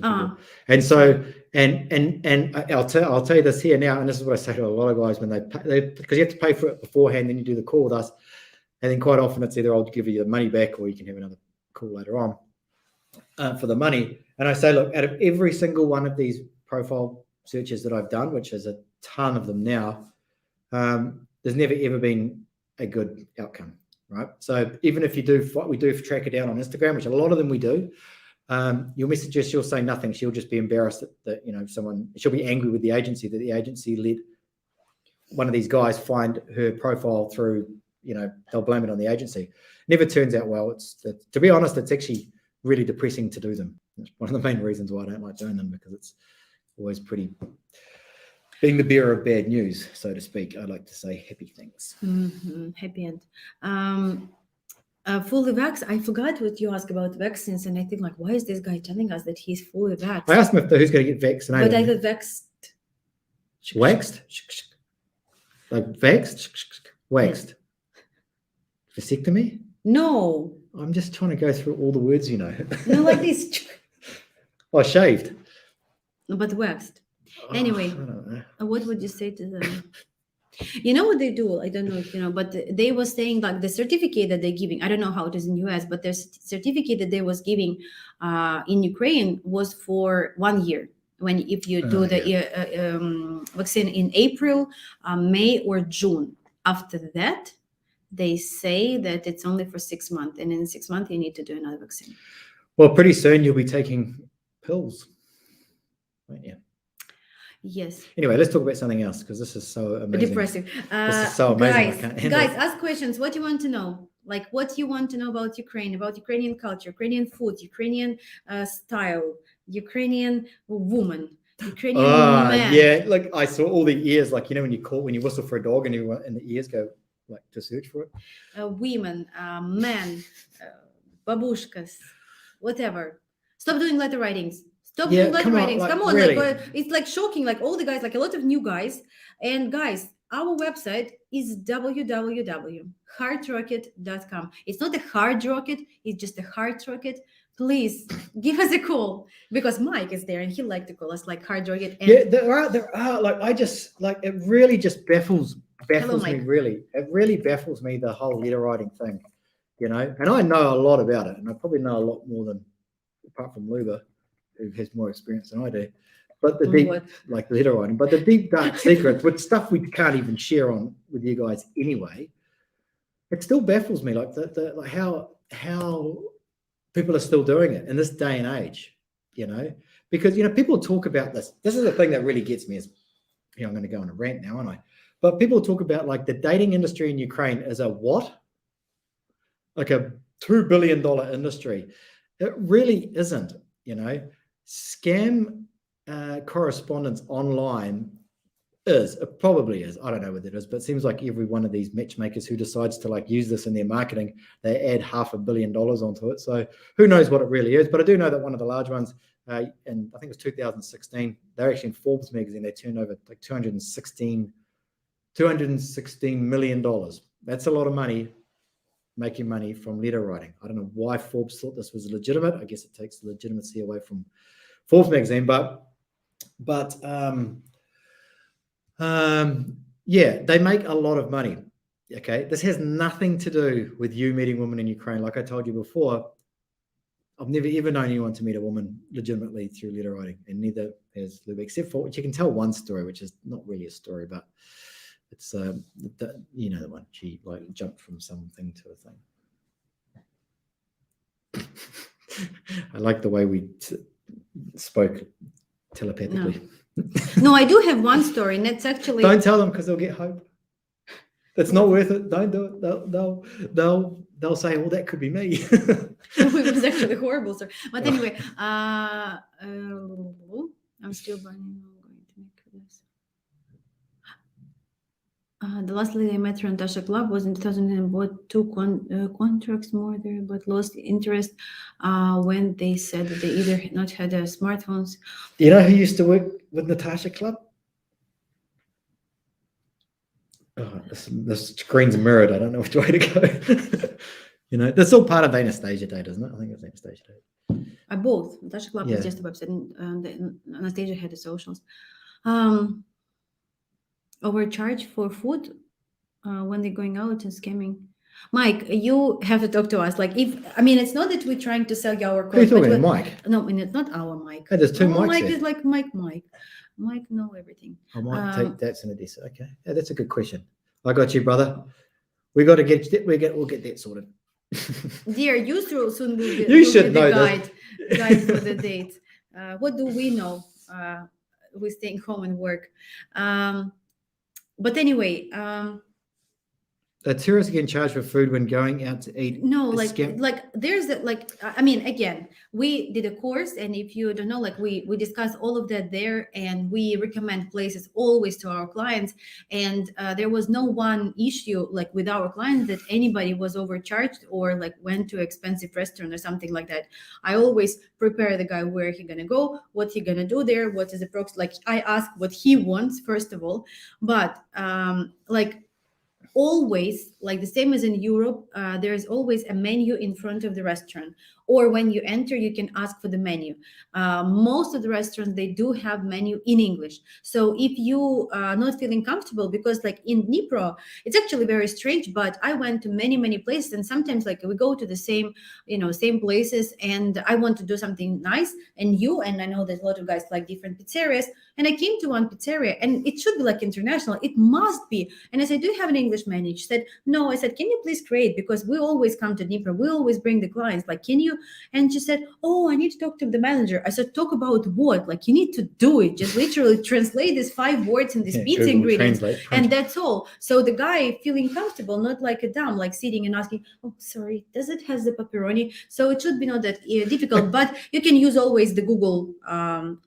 And so, and I'll tell you this here now, and this is what I say to a lot of guys when they because you have to pay for it beforehand, then you do the call with us, and then quite often it's either I'll give you the money back or you can have another call later on for the money. And I say, look, out of every single one of these profile searches that I've done, which is a ton of them now, there's never ever been a good outcome, right? So even if you do what we do for track her down on Instagram, which a lot of them we do, you'll message her, she'll say nothing. She'll just be embarrassed that you know, she'll be angry with the agency that the agency let one of these guys find her profile through, you know, they'll blame it on the agency. Never turns out well. To be honest, it's actually really depressing to do them. That's one of the main reasons why I don't like doing them, because it's always pretty, being the bearer of bad news, so to speak. I like to say happy things. Mm-hmm. Happy end. Fully vax. I forgot what you asked about vaccines, and I think like, why is this guy telling us that he's fully vaxxed? I asked him who's going to get vaccinated. But I got vaxxed. Waxed? Like vaxxed? Waxed? Vasectomy? No. I'm just trying to go through all the words, you know. No, like this. Oh, shaved. But waxed. Anyway, what would you say to them? You know what they do? I don't know if you know, but they were saying like the certificate that they're giving, I don't know how it is in US, but their certificate that they was giving in Ukraine was for 1 year. when if you do Oh, the vaccine in April, May, or June. After that, they say that it's only for 6 months, and in 6 months you need to do another vaccine. Well, pretty soon you'll be taking pills, won't you? Yes. Anyway, let's talk about something else because this is so amazing. Depressing. This is so amazing. I Guys, can't handle guys, it. ask questions. What you want to know? Like what you want to know about Ukraine, about Ukrainian culture, Ukrainian food, Ukrainian style, Ukrainian woman, Ukrainian man. Yeah, like I saw all the ears, like when you whistle for a dog and the ears go like to search for it. Women, men, babushkas, whatever. Stop doing letter writings. Stop doing letter writings. like, Come on, really. like it's like shocking. Like all the guys, like a lot of new guys. And guys, our website is www.heartrocket.com. It's not a hard rocket, it's just a heart rocket. Please give us a call because Mike is there and he liked to call us like hard rocket. And Yeah, there are like I just like it really just baffles Hello, me. Mike. Really, it really baffles me, the whole letter writing thing, and I know a lot about it, and I probably know a lot more than apart from Luba, who has more experience than I do. But the deep, like the letter writing, but the deep dark secrets, with stuff we can't even share on with you guys anyway, it still baffles me, like like how people are still doing it in this day and age, because people talk about this. This is the thing that really gets me is, I'm going to go on a rant now, aren't I? But people talk about like the dating industry in Ukraine is a what? Like a $2 billion industry. It really isn't, Scam correspondence online it probably is. I don't know what it is, but it seems like every one of these matchmakers who decides to like use this in their marketing, they add $500 million onto it. So who knows what it really is? But I do know that one of the large ones, and I think it was 2016, they're actually in Forbes magazine. They turned over like $216 million. That's a lot of money, making money from letter writing. I don't know why Forbes thought this was legitimate. I guess it takes the legitimacy away from Forbes magazine, but yeah, they make a lot of money. Okay, this has nothing to do with you meeting women in Ukraine. Like I told you before, I've never ever known anyone to meet a woman legitimately through letter writing, and neither has Luba, except for which you can tell one story, which is not really a story, but it's the one, she like jumped from something to a thing. I like the way we spoke telepathically. No, I do have one story, and that's actually. Don't tell them because they'll get hope. It's not worth it. Don't do it. They'll say, "Well, that could be me." It was actually a horrible story. But anyway, I'm still burning. I'm going to make this. The last lady I met from Natasha Club was in 2000 and bought 2 contracts more there, but lost interest when they said that they either not had smartphones. Do you know who used to work with Natasha Club? Oh, this screen's mirrored. I don't know which way to go. That's all part of Anastasia Date, isn't it? I think it's Anastasia Date. Both. Natasha Club is just a website, and Anastasia had the socials. Overcharge for food when they're going out and scamming. Mike, you have to talk to us. Like, it's not that we're trying to sell you our course. Who's talking, Mike? No, and it's not our Mike. Oh, there's two Mikes. Mike there. is like Mike. Mike know everything. I might take that's in a desk. Okay, yeah, that's a good question. I got you, brother. We'll get that sorted. Dear, you soon will be. You should know guide for the date. What do we know? We're staying home and work. But anyway, a tourist getting charged for food when going out to eat. No, like there's again, we did a course, and if you don't know, like we discussed all of that there, and we recommend places always to our clients, and there was no one issue like with our clients that anybody was overcharged or like went to expensive restaurant or something like that. I always prepare the guy where he gonna go, what he gonna do there, what is the like I ask what he wants first of all, but always, like the same as in Europe, there is always a menu in front of the restaurant. or when you enter, you can ask for the menu. Most of the restaurants, they do have menu in English. So if you are not feeling comfortable, because like in Dnipro, it's actually very strange, but I went to many places, and sometimes like we go to the same, same places, and I want to do something nice and I know there's a lot of guys like different pizzerias, and I came to one pizzeria, and it should be like international, it must be. And I said, do you have an English menu? She said, no. I said, can you please create, because we always come to Dnipro, we always bring the clients, like, can you? And she said, oh, I need to talk to the manager. I said, talk about what? Like, you need to do it, just literally translate these 5 words in this pizza Google ingredients, Translate. and that's all. So the guy feeling comfortable, not like a dumb, like sitting and asking, oh, sorry, does it has the pepperoni? So it should be not that difficult, but you can use always the Google,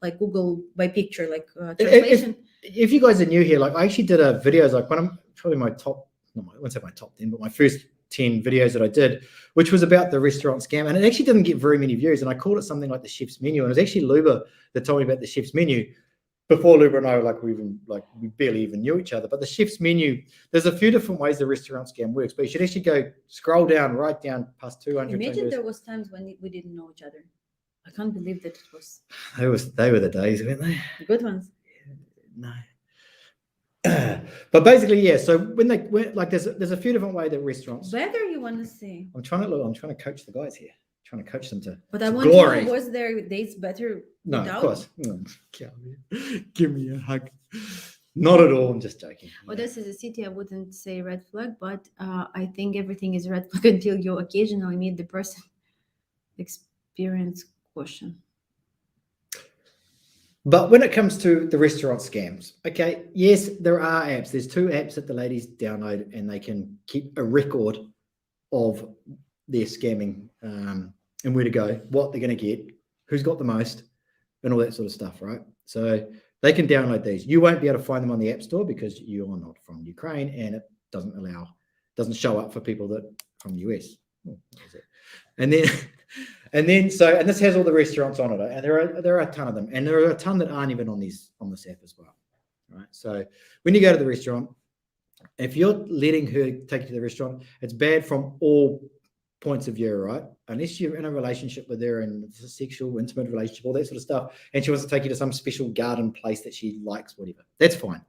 like Google by picture, like translation. If you guys are new here, like I actually did a videos, like one of probably my top, I won't say my top 10, but my first 10 videos that I did, which was about the restaurant scam, and it actually didn't get very many views, and I called it something like the chef's menu, and it was actually Luba that told me about the chef's menu. Before Luba and I were we barely even knew each other. But the chef's menu, there's a few different ways the restaurant scam works, but you should actually scroll down, right down past 200. Imagine there was times when we didn't know each other. I can't believe that it was. They were the days, weren't they? The good ones. No. But basically, yeah. So when they went, like, there's a few different ways that restaurants. Whether you want to see. I'm trying to coach the guys here. Trying to coach them to. But I want glory. to know, was their dates better? No, without? of course. Give me a hug. Not at all. I'm just joking. Odessa is a city, I wouldn't say red flag, but I think everything is red flag until you occasionally meet the person. Experience caution. But when it comes to the restaurant scams, okay, yes, there are apps. There's 2 apps that the ladies download, and they can keep a record of their scamming and where to go, what they're going to get, who's got the most, and all that sort of stuff, right? So they can download these. You won't be able to find them on the App Store because you are not from Ukraine, and it doesn't show up for people that from the US. Oh, what is it? And this has all the restaurants on it, and there are a ton of them, and there are a ton that aren't even on this app as well, right? So when you go to the restaurant, if you're letting her take you to the restaurant, it's bad from all points of view, right? Unless you're in a relationship with her and it's a sexual, intimate relationship, all that sort of stuff, and she wants to take you to some special garden place that she likes, whatever, that's fine.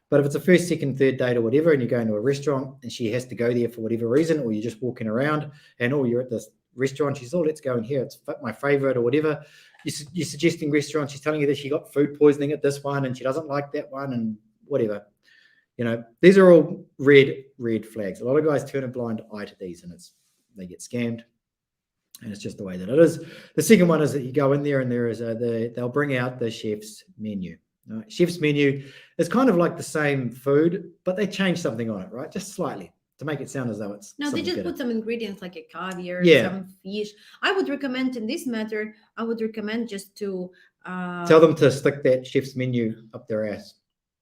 But if it's a first, second, third date or whatever, and you're going to a restaurant and she has to go there for whatever reason, or you're just walking around and you're at this restaurant, she's, let's go in here, it's my favorite or whatever, you're suggesting restaurants, she's telling you that she got food poisoning at this one and she doesn't like that one and whatever. These are all red flags. A lot of guys turn a blind eye to these, and they get scammed, and it's just the way that it is. The second one is that you go in there and they'll bring out the chef's menu. Right? Chef's menu is kind of like the same food, but they change something on it, right? Just slightly to make it sound as though it's no. They just better. Put some ingredients like a caviar, Yeah. some fish. I would recommend in this matter. I would recommend just to tell them to stick that chef's menu up their ass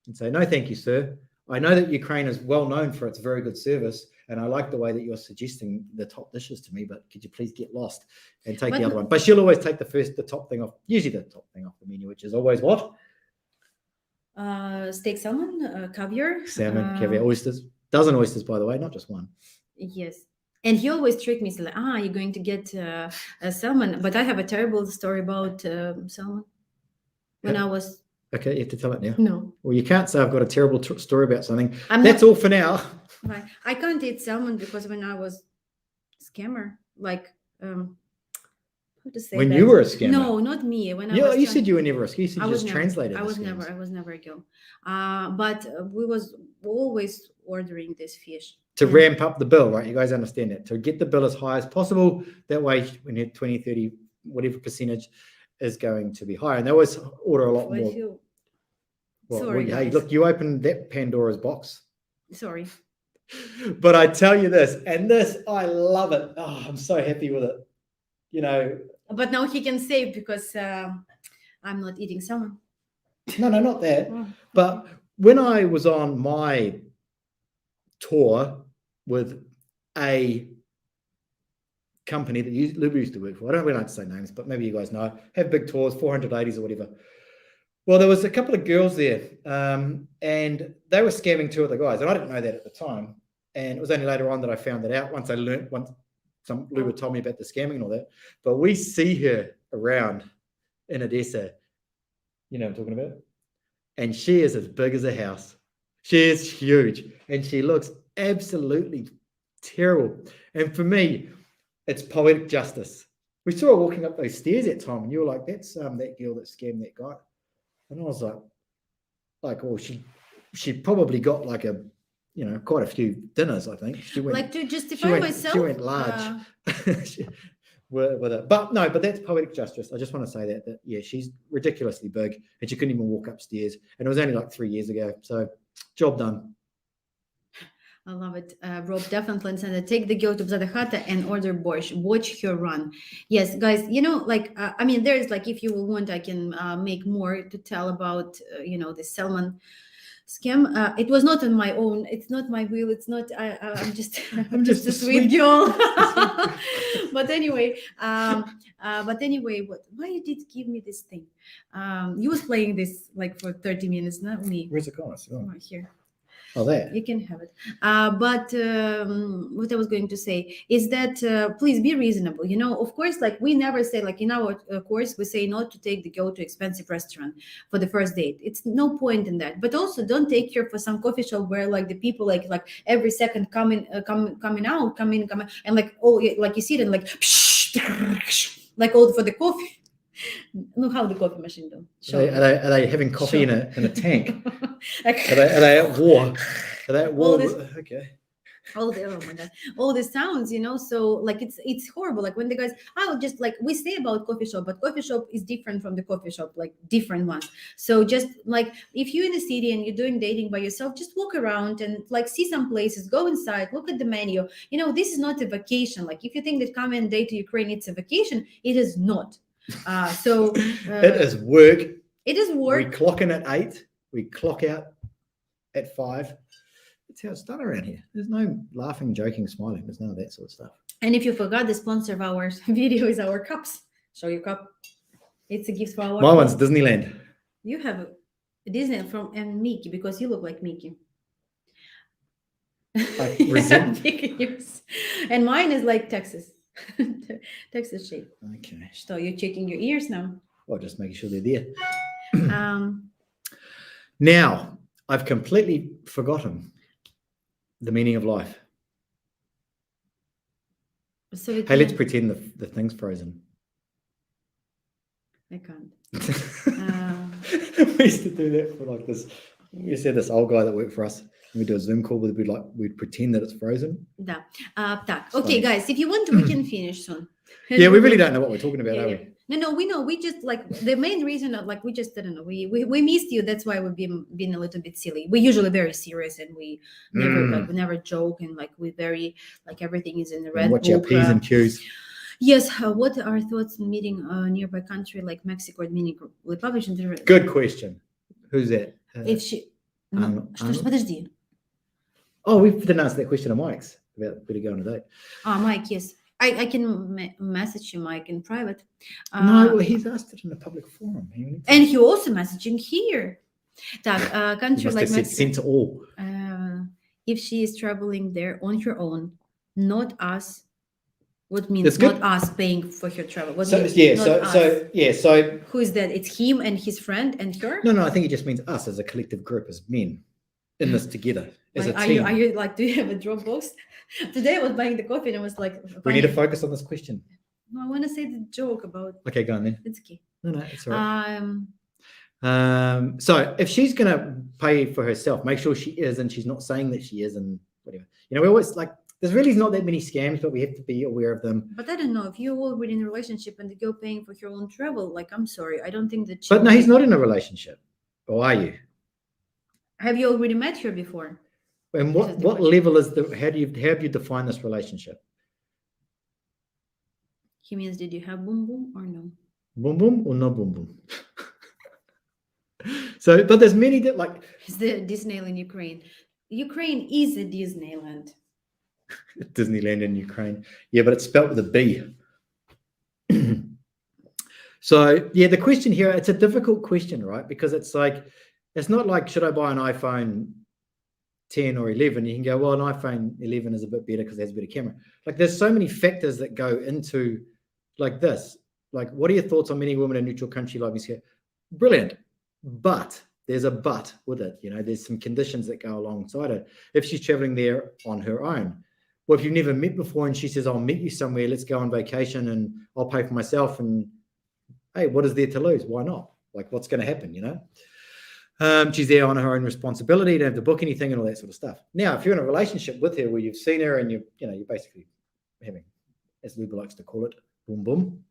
and say, no, thank you, sir. I know that Ukraine is well known for its very good service, and I like the way that you're suggesting the top dishes to me, but could you please get lost and take the other one? But she'll always take the top thing off, usually the top thing off the menu, which is always what? Steak salmon, caviar. Salmon, caviar, oysters. Dozen oysters, by the way, not just one. Yes. And he always tricked me. He's like, you're going to get a salmon. But I have a terrible story about salmon. When I was... Okay, you have to tell it now. No. Well, you can't say I've got a terrible story about something. That's all for now. Right. I can't eat salmon because when I was scammer, like, how to say when that? you were a scammer? No, not me. When you said you were never a scammer. You said you just translated. I was never a girl. But we was always ordering this fish. To ramp up the bill, right? You guys understand that. To get the bill as high as possible. That way, when you 20, 30, whatever percentage is going to be higher. And they always order a lot more. Sorry, hey, look, you opened that Pandora's box. Sorry. But I tell you this, and this, I love it. Oh, I'm so happy with it. But now he can save because I'm not eating salmon. No, not that. But when I was on my tour with a company that Luba used to work for, I don't really like to say names, but maybe you guys know, have big tours, 400 ladies or whatever. Well, there was a couple of girls there, and they were scamming 2 of the guys, and I didn't know that at the time. And it was only later on that I found that out once some Luba told me about the scamming and all that. But we see her around in Odessa. You know what I'm talking about? And she is as big as a house. She is huge. And she looks absolutely terrible. And for me, it's poetic justice. We saw her walking up those stairs that time, and you were like, that's that girl that scammed that guy. And I was like, well, she probably got like a, you know, quite a few dinners, I think. She went, like to justify myself. She went large with it. But no, but that's poetic justice. I just want to say that yeah, she's ridiculously big, and she couldn't even walk upstairs. And it was only like 3 years ago. So job done. I love it. Rob definitely said, take the girl to Bzadahata and order borscht. Watch her run. Yes, guys, you know, like, I mean, there's like, if you want, I can make more to tell about, you know, the Selman scam. It was not on my own. It's not my will. It's not, I'm just, I'm just a sweet girl. But anyway, why you did give me this thing? You was playing this like for 30 minutes, not me. Where's the comments? Oh, here. Oh, there. You can have it. But what I was going to say is that please be reasonable. You know, of course, like we never say, like in our course, we say not to take the girl to expensive restaurant for the first date. It's no point in that. But also don't take her for some coffee shop where like the people like every second coming out, and like, oh, like you see them like, like all for the coffee. Look how the coffee machine do. Are they having coffee in a tank? Like, are they at war? Are they at war? Okay. Oh my god, all the sounds, you know. So like it's horrible. Like when the guys, just like we say about coffee shop, but coffee shop is different from the coffee shop, like different ones. So just like if you're in the city and you're doing dating by yourself, just walk around and like see some places, go inside, look at the menu. You know, this is not a vacation. Like if you think that come and date to Ukraine, it's a vacation, it is not. It is work. It is work. We clock in at 8. We clock out at 5. That's how it's done around here. There's no laughing, joking, smiling. There's none of that sort of stuff. And if you forgot, the sponsor of our video is our cups. Show your cup. It's a gift for our. My one's Disneyland. You have a Disneyland and Mickey because you look like Mickey. I resent. And mine is like Texas. Texas shape. Okay. So you're checking your ears now. Well, just making sure they're there. Now, I've completely forgotten the meaning of life. So hey, let's pretend the thing's frozen. I can't. We used to do that for like this. We used to have this old guy that worked for us. We do a Zoom call, but we'd pretend that it's frozen. Да. Okay, guys, if you want, we can finish soon. Yeah, we really don't know what we're talking about, are we? No, we know. We just like the main reason of like we just didn't know. We missed you. That's why we've been a little bit silly. We're usually very serious and we never joke and like we very like everything is in the red. Watch our P's and Q's. Yes. What are thoughts on meeting a nearby country like Mexico or Dominican Republic? Good question. Who's that? If she. No, подожди. Oh, we didn't answer that question of Mike's about where to go on a date. Mike, yes. I can message you, Mike, in private. No, well, he's asked it in a public forum. And he also messaging here. Так, country like Mexico. Sent to all. If she is traveling there on her own, not us. What means not us paying for her travel? What means so who is that? It's him and his friend and her? No, I think it just means us as a collective group, as men, in this together. As a team. Are you like, do you have a Dropbox? Today I was buying the coffee and I was like, we need to focus on this question. No, I want to say the joke about. Okay, go on then. It's okay. No, it's all right. So if she's gonna pay for herself, make sure she is, and she's not saying that she is, and whatever. You know, we always like. There's really not that many scams, but we have to be aware of them. But I don't know if you're already in a relationship and the girl paying for her own travel. Like, I'm sorry, I don't think that. But no, he's not in a relationship. Or are you? Have you already met her before? And what level is the? How have you define this relationship? He means, did you have boom boom or no? Boom boom or no boom boom? So, but there's many that like. It's the Disneyland Ukraine. Ukraine is a Disneyland. Disneyland in Ukraine. Yeah, but it's spelled with a B. So, yeah, the question here, it's a difficult question, right? Because it's like, it's not like, should I buy an iPhone 10 or 11, you can go, well, an iPhone 11 is a bit better because it has a better camera. Like there's so many factors that go into like this. Like, what are your thoughts on many women in neutral country like this? Brilliant. But there's a but with it. You know, there's some conditions that go alongside it. If she's traveling there on her own, well, if you've never met before and she says, I'll meet you somewhere, let's go on vacation and I'll pay for myself. And hey, what is there to lose? Why not? Like, what's going to happen, you know? She's there on her own responsibility, don't have to book anything and all that sort of stuff. Now, if you're in a relationship with her where you've seen her and you're basically having, as Luba likes to call it, boom, boom.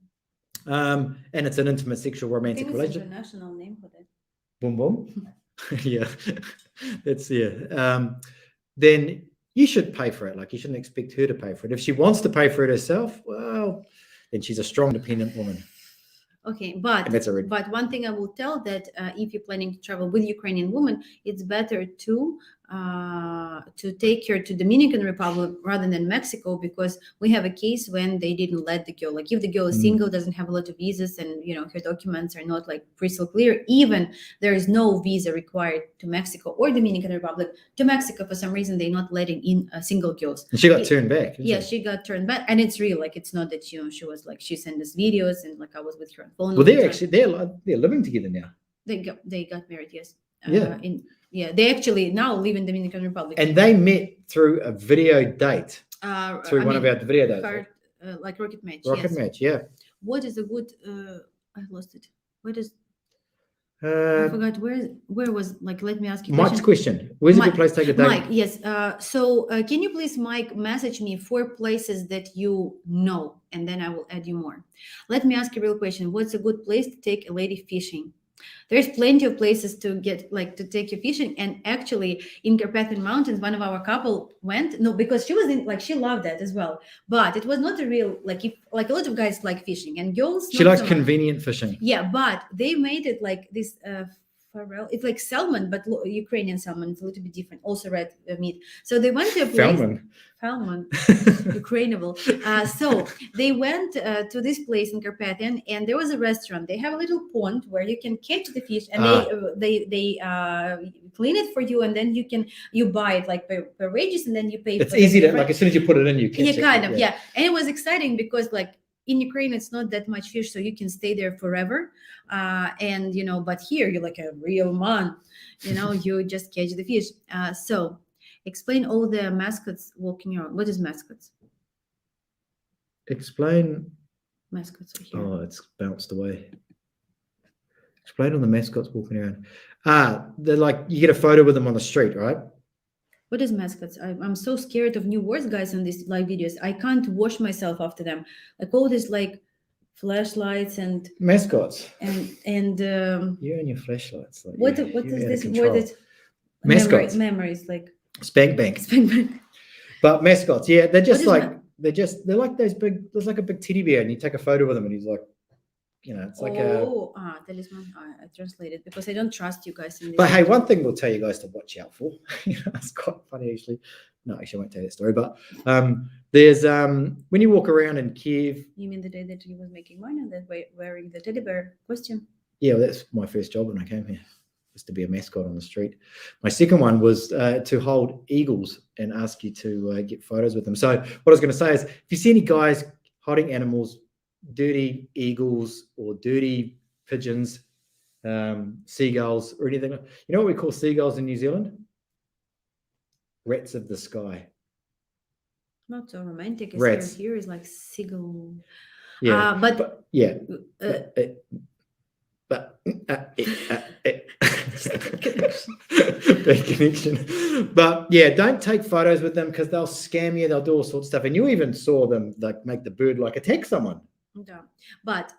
And it's an intimate sexual romantic relationship. International name for that. Boom, boom. Yeah. That's, yeah. Then you should pay for it. Like, you shouldn't expect her to pay for it. If she wants to pay for it herself, well, then she's a strong, independent woman. Okay, but one thing I will tell that if you're planning to travel with Ukrainian woman, it's better to take her to Dominican Republic rather than Mexico, because we have a case when they didn't let the girl, like if the girl is single, doesn't have a lot of visas, and her documents are not like crystal clear, even there is no visa required to Mexico or Dominican Republic. To Mexico, for some reason, they're not letting in single girls. And she got turned back. Yeah, she got turned back, and it's real. Like, it's not that she was like, she sent us videos and like I was with her on phone. Well, they're living together now. They got married, yes. Yeah. They actually now live in Dominican Republic. And they met through a video date. Through one of our video dates. Like Rocket Match. Rocket Match, yeah. What is a good? I lost it. What is? I forgot where was, like, let me ask you. Mike's question. Where's a good place to take a date? Mike, yes. So can you please, Mike, message me 4 places that you know, and then I will add you more. Let me ask you a real question. What's a good place to take a lady fishing? There's plenty of places to get, like, to take you fishing. And actually in Carpathian Mountains, one of our couple went, no, because she was in, like, she loved that as well, but it was not a real, like, if, like, a lot of guys like fishing and girls, she likes convenient fishing. Yeah, but they made it like this farrell, it's like salmon, but Ukrainian salmon. It's a little bit different, also red meat. So they went to a place, salmon, Ukrainian. So they went to this place in Carpathian, and there was a restaurant. They have a little pond where you can catch the fish, and they clean it for you, and then you buy it like per wages, and then you pay. It's easy to, like, as soon as you put it in, you catch it. Yeah, kind of, yeah. And it was exciting because, like, in Ukraine, it's not that much fish, so you can stay there forever. And but here you're like a real man, you just catch the fish. So explain all the mascots walking around. What is mascots? Explain. Mascots are here. Oh, it's bounced away. Explain all the mascots walking around. They're like, you get a photo with them on the street, right? What is mascots? I'm so scared of new words, guys, on these live videos. I can't wash myself after them. Like all this, like, flashlights and mascots and you and your flashlights. Like, what is this word? That mascots, memories, like spank bank. But mascots, yeah, they're just like they're like those big. There's like a big teddy bear, and you take a photo with them, and he's like, it's like talisman. I translated because I don't trust you guys. But hey, one thing we'll tell you guys to watch out for. It's quite funny, actually. No, actually, I won't tell you that story. But there's when you walk around in Kiev. You mean the day that he was making money and then wearing the teddy bear costume? Yeah, well, that's my first job when I came here, was to be a mascot on the street. My second one was to hold eagles and ask you to get photos with them. So what I was going to say is, if you see any guys holding animals, dirty eagles or dirty pigeons, seagulls or anything, you know what we call seagulls in New Zealand? Rats of the sky. Not so romantic. Rats. Here is like seagull. Yeah, but yeah. Bad connection. But yeah, don't take photos with them because they'll scam you. They'll do all sorts of stuff. And you even saw them like make the bird like attack someone. Yeah, but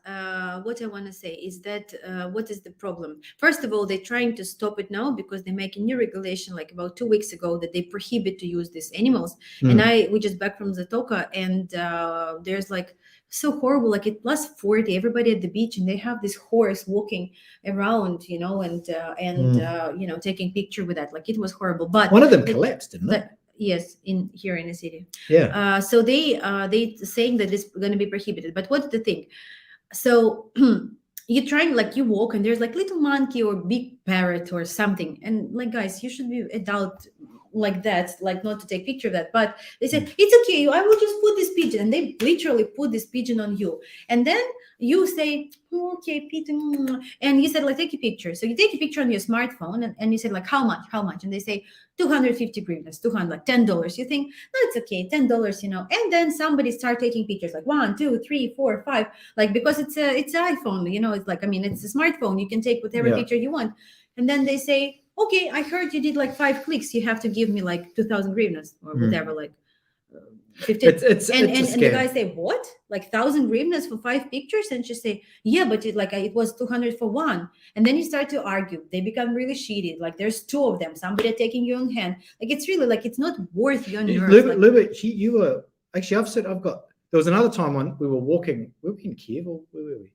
what I want to say is that what is the problem? First of all, they're trying to stop it now because they make a new regulation like about 2 weeks ago that they prohibit to use these animals. And we just back from Zatoka, and there's like so horrible, like it plus 40, everybody at the beach, and they have this horse walking around, and taking picture with that. Like it was horrible. But one of them collapsed, didn't it? Yes, here in the city. Yeah. So they saying that it's going to be prohibited. But what's the thing? So you're trying, like you walk and there's like little monkey or big parrot or something, and like guys, you should be adult like that, like not to take picture of that, but they said it's okay, I will just put this pigeon, and they literally put this pigeon on you, and then you say, "Oh, okay, pigeon," and you said like take a picture. So you take a picture on your smartphone, and you said like how much, and they say 250 hryvnias, 200, like $10. You think, no, it's okay, $10, and then somebody start taking pictures like 1, 2, 3, 4, 5, like because it's an iPhone, it's like, I mean, it's a smartphone, you can take whatever Yeah. picture you want. And then they say, okay, I heard you did like 5 clicks, you have to give me like 2,000 hryvnias or whatever, like 15. It's and a the scam. guys say, what, like 1,000 hryvnias for 5 pictures? And she say, yeah, but it was 200 for one. And then you start to argue, they become really shitty, like there's 2 of them, somebody taking your own hand, like it's really like it's not worth your nerves. Luba, you were actually, there was another time when we were in Kiev, or where were we?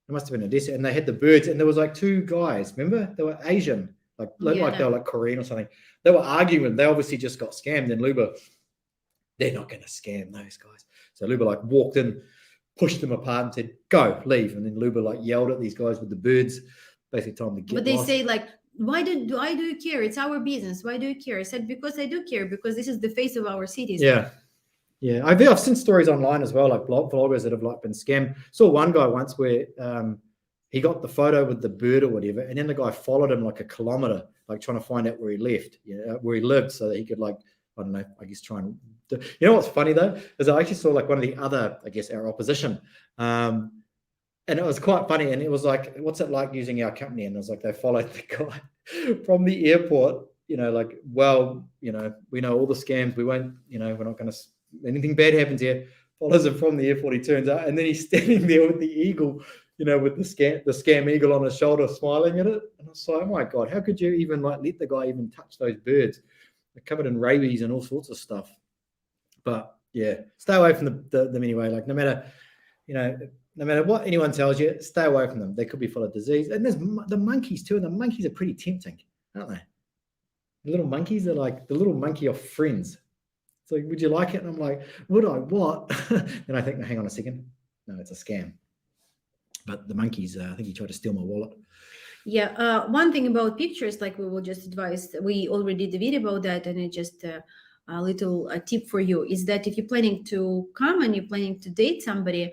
It must have been Odessa, and they had the birds, and there was like 2 guys, remember? They were Asian, like they were like Korean or something. They were arguing, they obviously just got scammed, and Luba, they're not going to scam those guys. So Luba like walked in, pushed them apart and said, go, leave. And then Luba like yelled at these guys with the birds, basically told them to get But they lost. say like, why do you care? It's our business. Why do you care? I said, because I do care, because this is the face of our cities. Yeah. I've seen stories online as well, like vloggers that have like been scammed. Saw one guy once where he got the photo with the bird or whatever, and then the guy followed him like a kilometer, like trying to find out where he lived, so that he could, like, I don't know, I guess try and do. You know what's funny though is I actually saw like one of the other, I guess, our opposition, and it was quite funny. And it was like, what's it like using our company? And it was like they followed the guy from the airport. Like, well, we know all the scams. We won't, we're not going to. Anything bad happens here. Follows him from the airport. He turns out, and then he's standing there with the eagle, with the scam eagle on his shoulder, smiling at it. And I was like, oh my god, how could you even like let the guy even touch those birds? They're covered in rabies and all sorts of stuff. But yeah, stay away from them anyway. Like no matter what anyone tells you, stay away from them. They could be full of disease. And there's the monkeys too, and the monkeys are pretty tempting, aren't they? The little monkeys are like the little monkey of Friends. It's like, would you like it? And I'm like, would I? What? And I think, hang on a second. No, it's a scam. But the monkeys, I think he tried to steal my wallet. Yeah. One thing about pictures, like we will just advise, we already did the video about that, and it just a little tip for you is that if you're planning to come and you're planning to date somebody,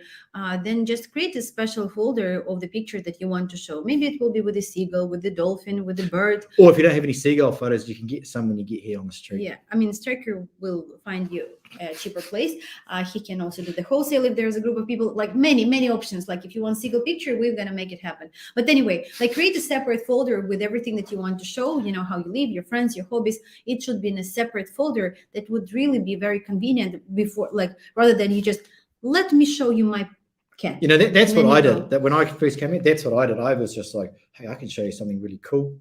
then just create a special folder of the picture that you want to show. Maybe it will be with the seagull, with the dolphin, with the bird. Or if you don't have any seagull photos, you can get some when you get here on the street. Yeah, I mean, Striker will find you a cheaper place. He can also do the wholesale if there's a group of people, like many options. Like if you want seagull picture, we're going to make it happen. But anyway, like create a separate folder with everything that you want to show, how you live, your friends, your hobbies. It should be in a separate folder. That would really be very convenient before, like, rather than you just let me show you my cat. That's what I did. That when I first came in, that's what I did. I was just like, hey, I can show you something really cool.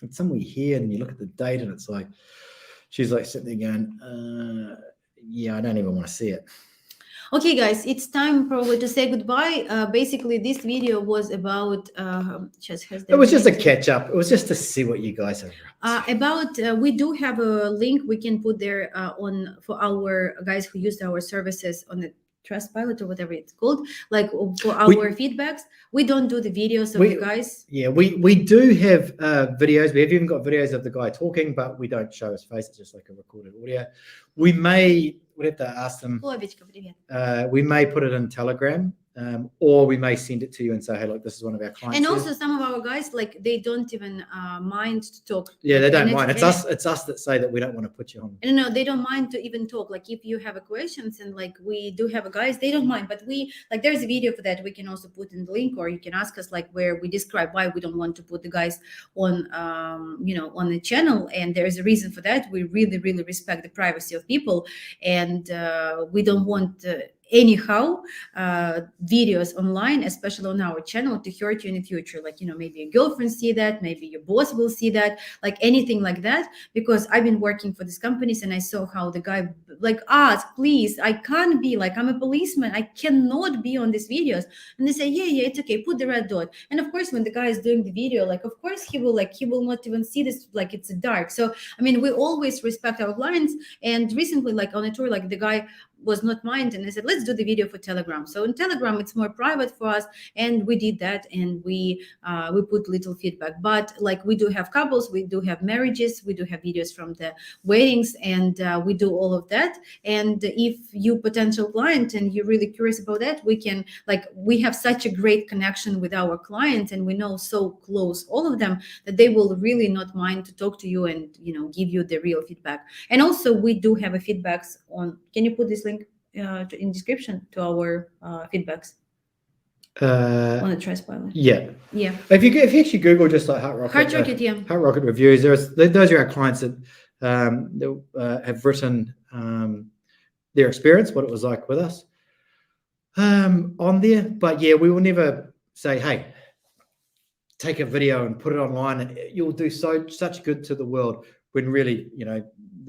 It's somewhere here, and you look at the date, and it's like, she's like sitting there going, yeah, I don't even want to see it. Okay, guys, it's time probably to say goodbye. Basically, this video was about it was just a catch up. It was just to see what you guys are we do have a link we can put there on for our guys who used our services on the Trustpilot or whatever it's called, like for our feedbacks. We don't do the videos of you guys. Yeah, we do have videos. We have even got videos of the guy talking, but we don't show his face. It's just like a recorded audio. We'd have to ask them. We may put it in Telegram, or we may send it to you and say, hey, look, this is one of our clients. And also some of our guys, like, they don't even mind to talk. Yeah, they don't mind. It's us that say that we don't want to put you on. No, they don't mind to even talk. Like if you have a questions, and like we do have a guys, they don't mind. But we, like, there's a video for that. We can also put in the link, or you can ask us, like, where we describe why we don't want to put the guys on, on the channel. And there's a reason for that. We really respect the privacy of people, and we don't want anyhow videos online, especially on our channel, to hurt you in the future. Like, maybe your girlfriend see that, maybe your boss will see that, like anything like that. Because I've been working for these companies, and I saw how the guy like asked, please, I can't be, like, I'm a policeman, I cannot be on these videos. And they say, yeah, it's okay, put the red dot. And of course, when the guy is doing the video, like, of course he will not even see this, like, it's dark. So I mean, we always respect our clients. And recently, like on a tour, like the guy was not mine, and I said, let's do the video for Telegram. So in Telegram, it's more private for us, and we did that, and we put little feedback. But like, we do have couples, we do have marriages, we do have videos from the weddings, and we do all of that. And if you potential client and you're really curious about that, we can, like, we have such a great connection with our clients, and we know so close all of them that they will really not mind to talk to you and, you know, give you the real feedback. And also we do have a feedbacks on, can you put this link in description to our feedbacks on the Trustpilot? Yeah. Yeah. If you actually Google just like Heart Rocket, yeah. Heart Rocket reviews, those are our clients that have written their experience, what it was like with us on there. But yeah, we will never say, hey, take a video and put it online and you'll do such good to the world, when really, you know,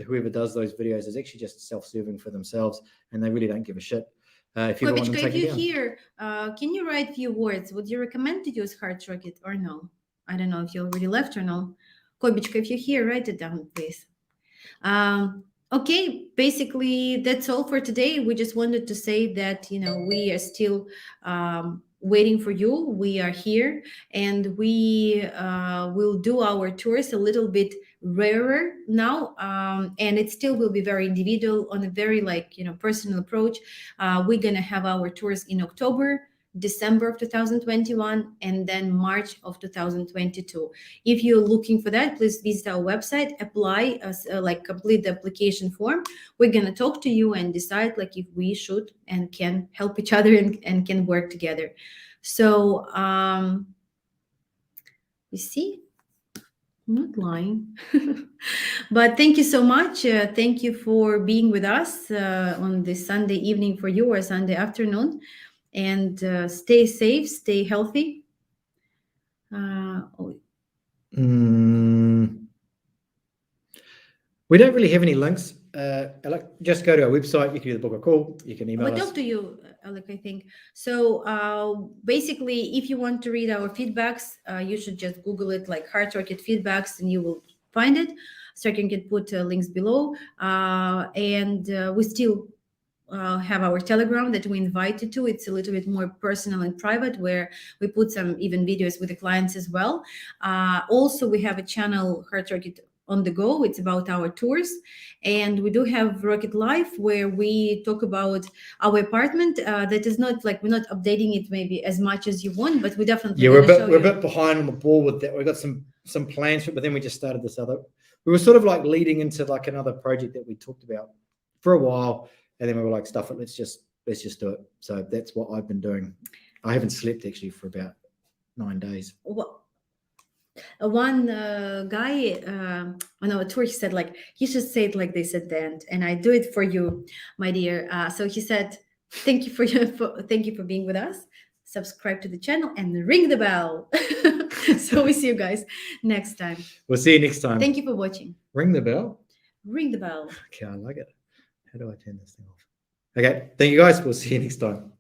whoever does those videos is actually just self-serving for themselves, and they really don't give a shit. If you want to take it down. Here, can you write a few words? Would you recommend to use Heart Rocket or no? I don't know if you already left or no. Kobichka, if you're here, write it down, please. Okay, basically that's all for today. We just wanted to say that, you know, we are still waiting for you. We are here, and we will do our tours a little bit rarer now, and it still will be very individual, on a very, like, you know, personal approach. We're gonna have our tours in October, December of 2021, and then March of 2022. If you're looking for that, please visit our website, apply, like complete the application form. We're gonna talk to you and decide like if we should and can help each other and can work together. So you see, I'm not lying. But thank you so much. Thank you for being with us on this Sunday evening for you, or Sunday afternoon. And stay safe, stay healthy. We don't really have any links. Just go to our website. You can either book a call, you can email us. I'll talk to you, Alec, I think. So basically, if you want to read our feedbacks, you should just Google it, like Heart Rocket feedbacks, and you will find it. So you can put links below. And we still have our Telegram that we invite you to. It's a little bit more personal and private, where we put some even videos with the clients as well. Also, we have a channel, Heart Rocket on the Go. It's about our tours, and we do have Rocket Life, where we talk about our apartment. That is not like, we're not updating it maybe as much as you want, but we definitely we're a bit behind on the ball with that. We've got some plans for it, but then we just started this other. We were sort of like leading into like another project that we talked about for a while. And then we were like, stuff it, let's just do it. So that's what I've been doing. I haven't slept actually for about 9 days. Well, one guy on our tour, he said, like, you should say it like this at the end, and I do it for you, my dear. So he said, thank you for being with us. Subscribe to the channel and ring the bell. So we see you guys next time. We'll see you next time. Thank you for watching. Ring the bell. Ring the bell. Okay, I like it. How do I turn this thing off? Okay, thank you guys. We'll see you next time.